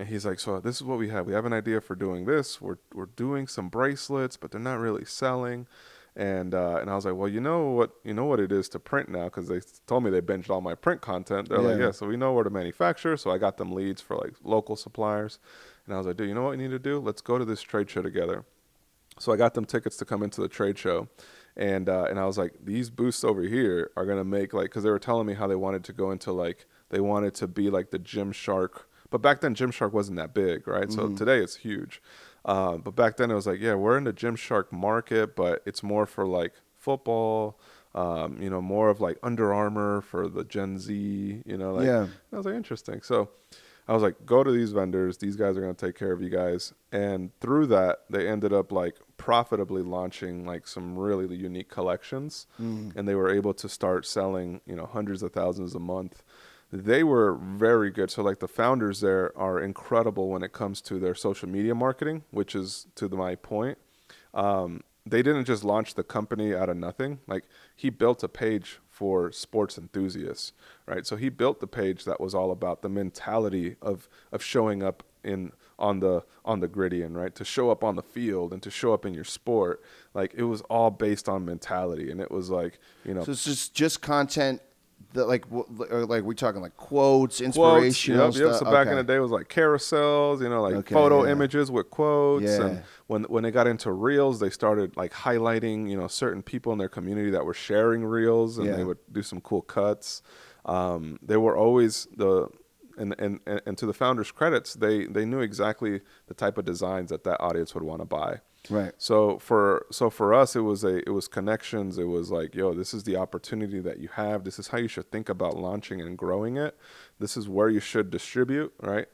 he's like, so this is what we have. We have an idea for doing this. We're doing some bracelets, but they're not really selling. And I was like, well, you know what it is to print now, because they told me they binged all my print content. They're like, Yeah. yeah, so we know where to manufacture. So I got them leads for like local suppliers. And I was like, dude, you know what we need to do? Let's go to this trade show together. So I got them tickets to come into the trade show. And I was like, these booths over here are going to make like, because they were telling me how they wanted to go into like, they wanted to be like the Gymshark. But back then, Gymshark wasn't that big, right? So today it's huge. But back then it was like, yeah, we're in the Gymshark market, but it's more for like football, more of like Under Armour for the Gen Z, like, Yeah. I was like, interesting. So I was like, go to these vendors. These guys are going to take care of you guys. And through that, they ended up like profitably launching like some really unique collections. And they were able to start selling, hundreds of thousands a month. They were very good. So like the founders there are incredible when it comes to their social media marketing, which is to my point. They didn't just launch the company out of nothing. Like he built a page for sports enthusiasts, right? So he built the page that was all about the mentality of showing up on the Gridiron, right? To show up on the field and to show up in your sport. Like it was all based on mentality, and it was like, So it's just content that like we're talking like quotes, inspirational quotes. Yep. stuff. So back in the day, it was like carousels, like photo images with quotes. Yeah. And when they got into reels, they started like highlighting, certain people in their community that were sharing reels, and they would do some cool cuts. They were always and to the founders' credits, they knew exactly the type of designs that audience would want to buy. Right. So for us, it was connections. It was like, yo, this is the opportunity that you have. This is how you should think about launching and growing it. This is where you should distribute, right?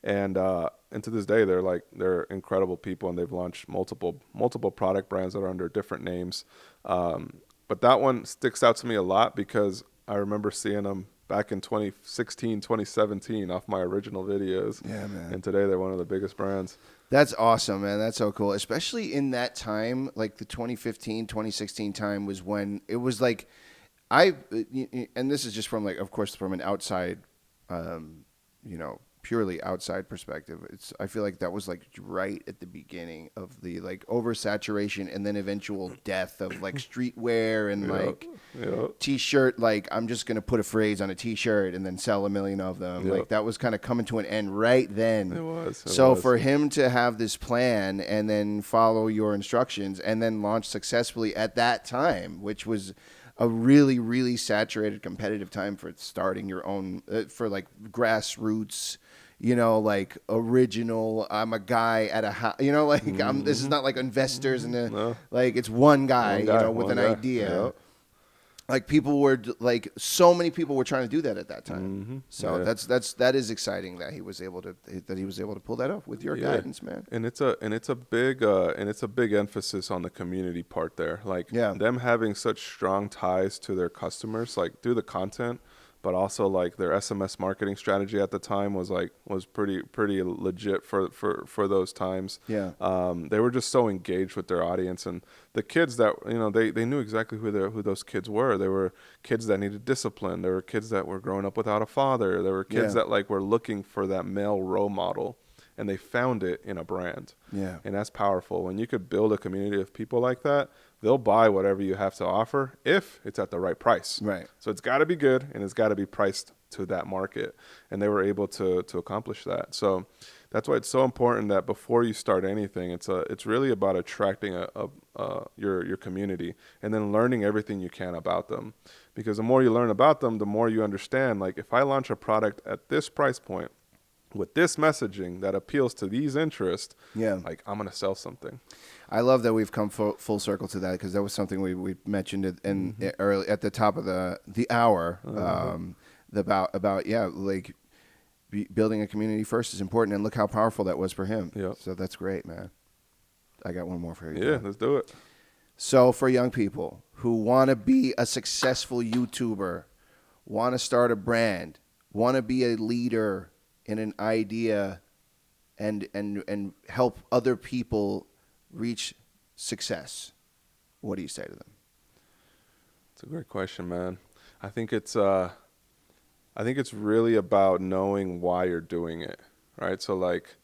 And to this day, they're incredible people, and they've launched multiple product brands that are under different names. But that one sticks out to me a lot because I remember seeing them back in 2016, 2017 off my original videos. Yeah, man. And today they're one of the biggest brands. That's awesome, man. That's so cool. Especially in that time, like the 2015, 2016 time was when it was like, and this is just from like, of course, from an outside, purely outside perspective. I feel like that was like right at the beginning of the like oversaturation and then eventual death of like streetwear and like t-shirt. Like I'm just going to put a phrase on a t-shirt and then sell 1 million of them. Like that was kind of coming to an end right then. It was. For him to have this plan and then follow your instructions and then launch successfully at that time, which was a really, really saturated competitive time for starting your own, for like grassroots, like original. I'm a guy at a house, this is not like investors and like it's one guy, with an idea. Yep. Like people were like, so many people were trying to do that at that time. So that is exciting that he was able to pull that off with your guidance, man. And it's a big emphasis on the community part there. Like them having such strong ties to their customers, like through the content, but also like their SMS marketing strategy at the time was pretty legit for those times. Yeah. They were just so engaged with their audience, and the kids that they knew exactly who those kids were. They were kids that needed discipline. There were kids that were growing up without a father. There were kids that like were looking for that male role model, and they found it in a brand. Yeah. And that's powerful. When you could build a community of people like that, they'll buy whatever you have to offer if it's at the right price. Right. So it's got to be good, and it's got to be priced to that market. And they were able to accomplish that. So that's why it's so important that before you start anything, it's really about attracting your community and then learning everything you can about them. Because the more you learn about them, the more you understand, like if I launch a product at this price point with this messaging that appeals to these interests, like I'm going to sell something. I love that we've come full circle to that, because that was something we mentioned early at the top of the hour about like building a community first is important, and look how powerful that was for him. Yep. So that's great, man. I got one more for you. Yeah, let's do it. So for young people who want to be a successful YouTuber, want to start a brand, want to be a leader in an idea and help other people reach success, what do you say to them? It's a great question, man. I think it's really about knowing why you're doing it, right? So like,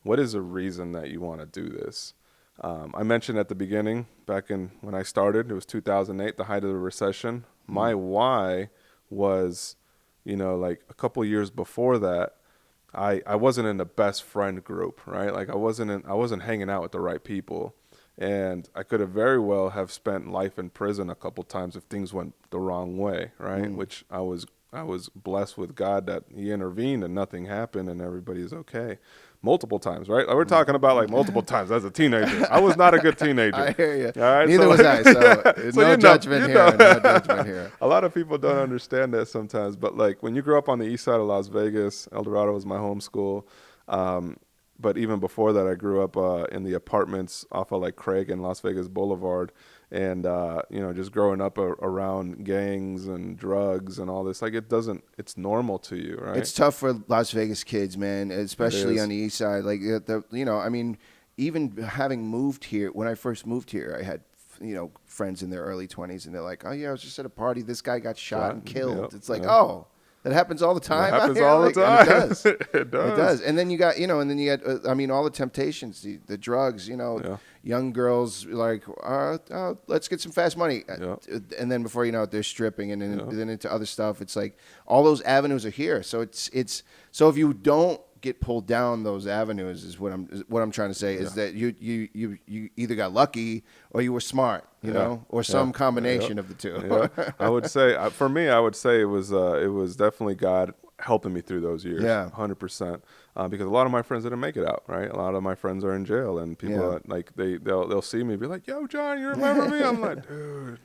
what is the reason that you want to do this? I mentioned at the beginning, back in when I started, it was 2008, the height of the recession. My why was, like a couple years before that, I wasn't in the best friend group, right? Like I wasn't hanging out with the right people. And I could have very well have spent life in prison a couple times if things went the wrong way, right? Which I was blessed with God that he intervened and nothing happened and everybody's okay. Multiple times, right? Like we're talking about like multiple times as a teenager. I was not a good teenager. I hear you. All right, Neither was I. So, no judgment here. know. No judgment here. A lot of people don't understand that sometimes, but like when you grow up on the east side of Las Vegas, El Dorado was my home school. But even before that, I grew up in the apartments off of like Craig and Las Vegas Boulevard. And, just growing up around gangs and drugs and all this, like it's normal to you, right? It's tough for Las Vegas kids, man, especially on the east side. Like, even having moved here, when I first moved here, I had, friends in their early 20s, and they're like, oh, yeah, I was just at a party. This guy got shot and killed. Yep, it's like, oh. That happens all the time. It happens all the time. It does. It does. It does. And then you got, all the temptations, the drugs, young girls like, let's get some fast money. Yeah. And then before you know it, they're stripping and then into other stuff. It's like all those avenues are here. So so if you don't get pulled down those avenues is what I'm trying to say is that you either got lucky or you were smart, or some combination of the two. I would say for me, I would say it was definitely God helping me through those years. 100%. Because a lot of my friends didn't make it out, right? A lot of my friends are in jail, and people like they'll see me, be like, "Yo, John, you remember me?" I'm like, "Dude,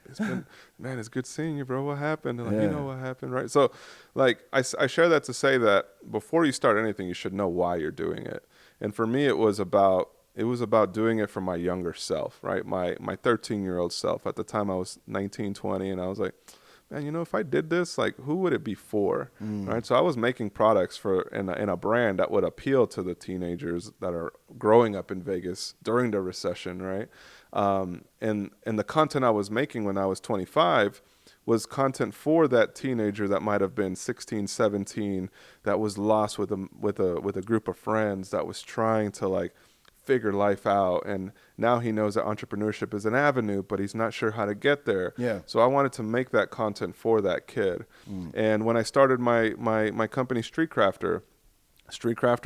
it's good seeing you, bro. What happened?" They're like, "You know what happened, right?" So, like, I share that to say that before you start anything, you should know why you're doing it. And for me, it was about doing it for my younger self, right? My 13-year-old self. At the time, I was 19, 20, and I was like, man, if I did this, like, who would it be for, right? So I was making products in a brand that would appeal to the teenagers that are growing up in Vegas during the recession, right? And the content I was making when I was 25 was content for that teenager that might have been 16, 17, that was lost with a group of friends, that was trying to like figure life out, and now he knows that entrepreneurship is an avenue, but he's not sure how to get there. So I wanted to make that content for that kid. And when I started my company StreetCrafter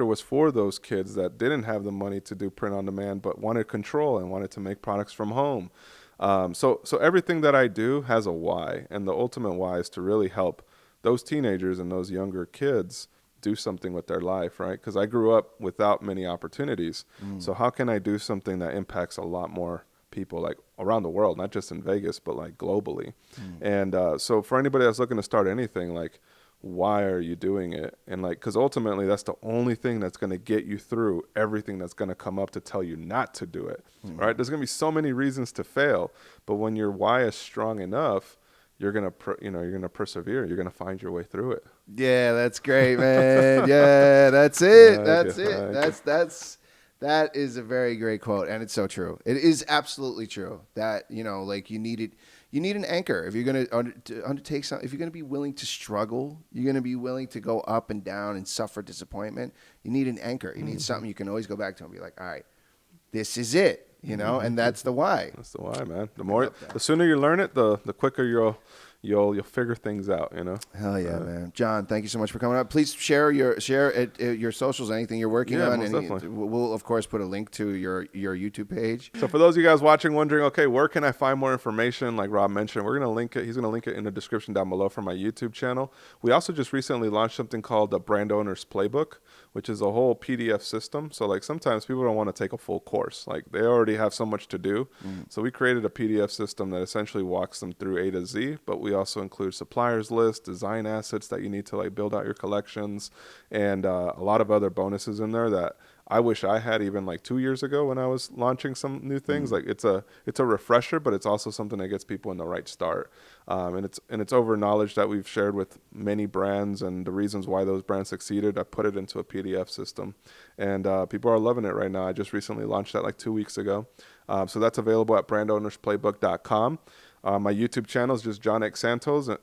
was for those kids that didn't have the money to do print on demand but wanted control and wanted to make products from home. So everything that I do has a why, and the ultimate why is to really help those teenagers and those younger kids do something with their life, right? Because I grew up without many opportunities. So how can I do something that impacts a lot more people, like around the world, not just in Vegas, but like globally? And so for anybody that's looking to start anything, like, why are you doing it? And like, because ultimately that's the only thing that's going to get you through everything that's going to come up to tell you not to do it, right? There's going to be so many reasons to fail, but when your why is strong enough, you're gonna persevere. You're gonna find your way through it. Yeah, that's great, man. Yeah, that's it. That is a very great quote, and it's so true. It is absolutely true that like you need an anchor if you're gonna undertake something. If you're gonna be willing to struggle, you're gonna be willing to go up and down and suffer disappointment. You need an anchor. You need something you can always go back to and be like, all right, this is it. And that's the why. That's the why, man. The sooner you learn it, the quicker you'll figure things out. Hell yeah, man. John, thank you so much for coming up. Please share your socials, anything you're working on, and we'll of course put a link to your YouTube page. So for those of you guys watching, wondering, okay, where can I find more information? Like Rob mentioned, we're gonna link it. He's gonna link it in the description down below for my YouTube channel. We also just recently launched something called the Brand Owner's Playbook, which is a whole PDF system. So like sometimes people don't want to take a full course. Like they already have so much to do. So we created a PDF system that essentially walks them through A to Z, but we also include suppliers list, design assets that you need to like build out your collections, and a lot of other bonuses in there that I wish I had even like 2 years ago when I was launching some new things. Like it's a refresher, but it's also something that gets people in the right start. And it's over knowledge that we've shared with many brands and the reasons why those brands succeeded. I put it into a PDF system, and people are loving it right now. I just recently launched that like 2 weeks ago. So that's available at brandownersplaybook.com. My YouTube channel is just JohnXSantos.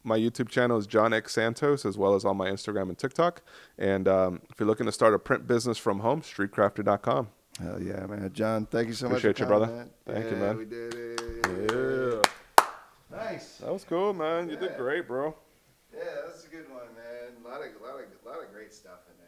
My YouTube channel is JohnXSantos, as well as on my Instagram and TikTok. And if you're looking to start a print business from home, streetcrafter.com. Hell yeah, man. John, thank you so much. Appreciate you, coming, brother. Man. Thank you, man. We did it. Yeah. Nice. That was cool, man. You did great, bro. Yeah, that's a good one, man. A lot of great stuff in there.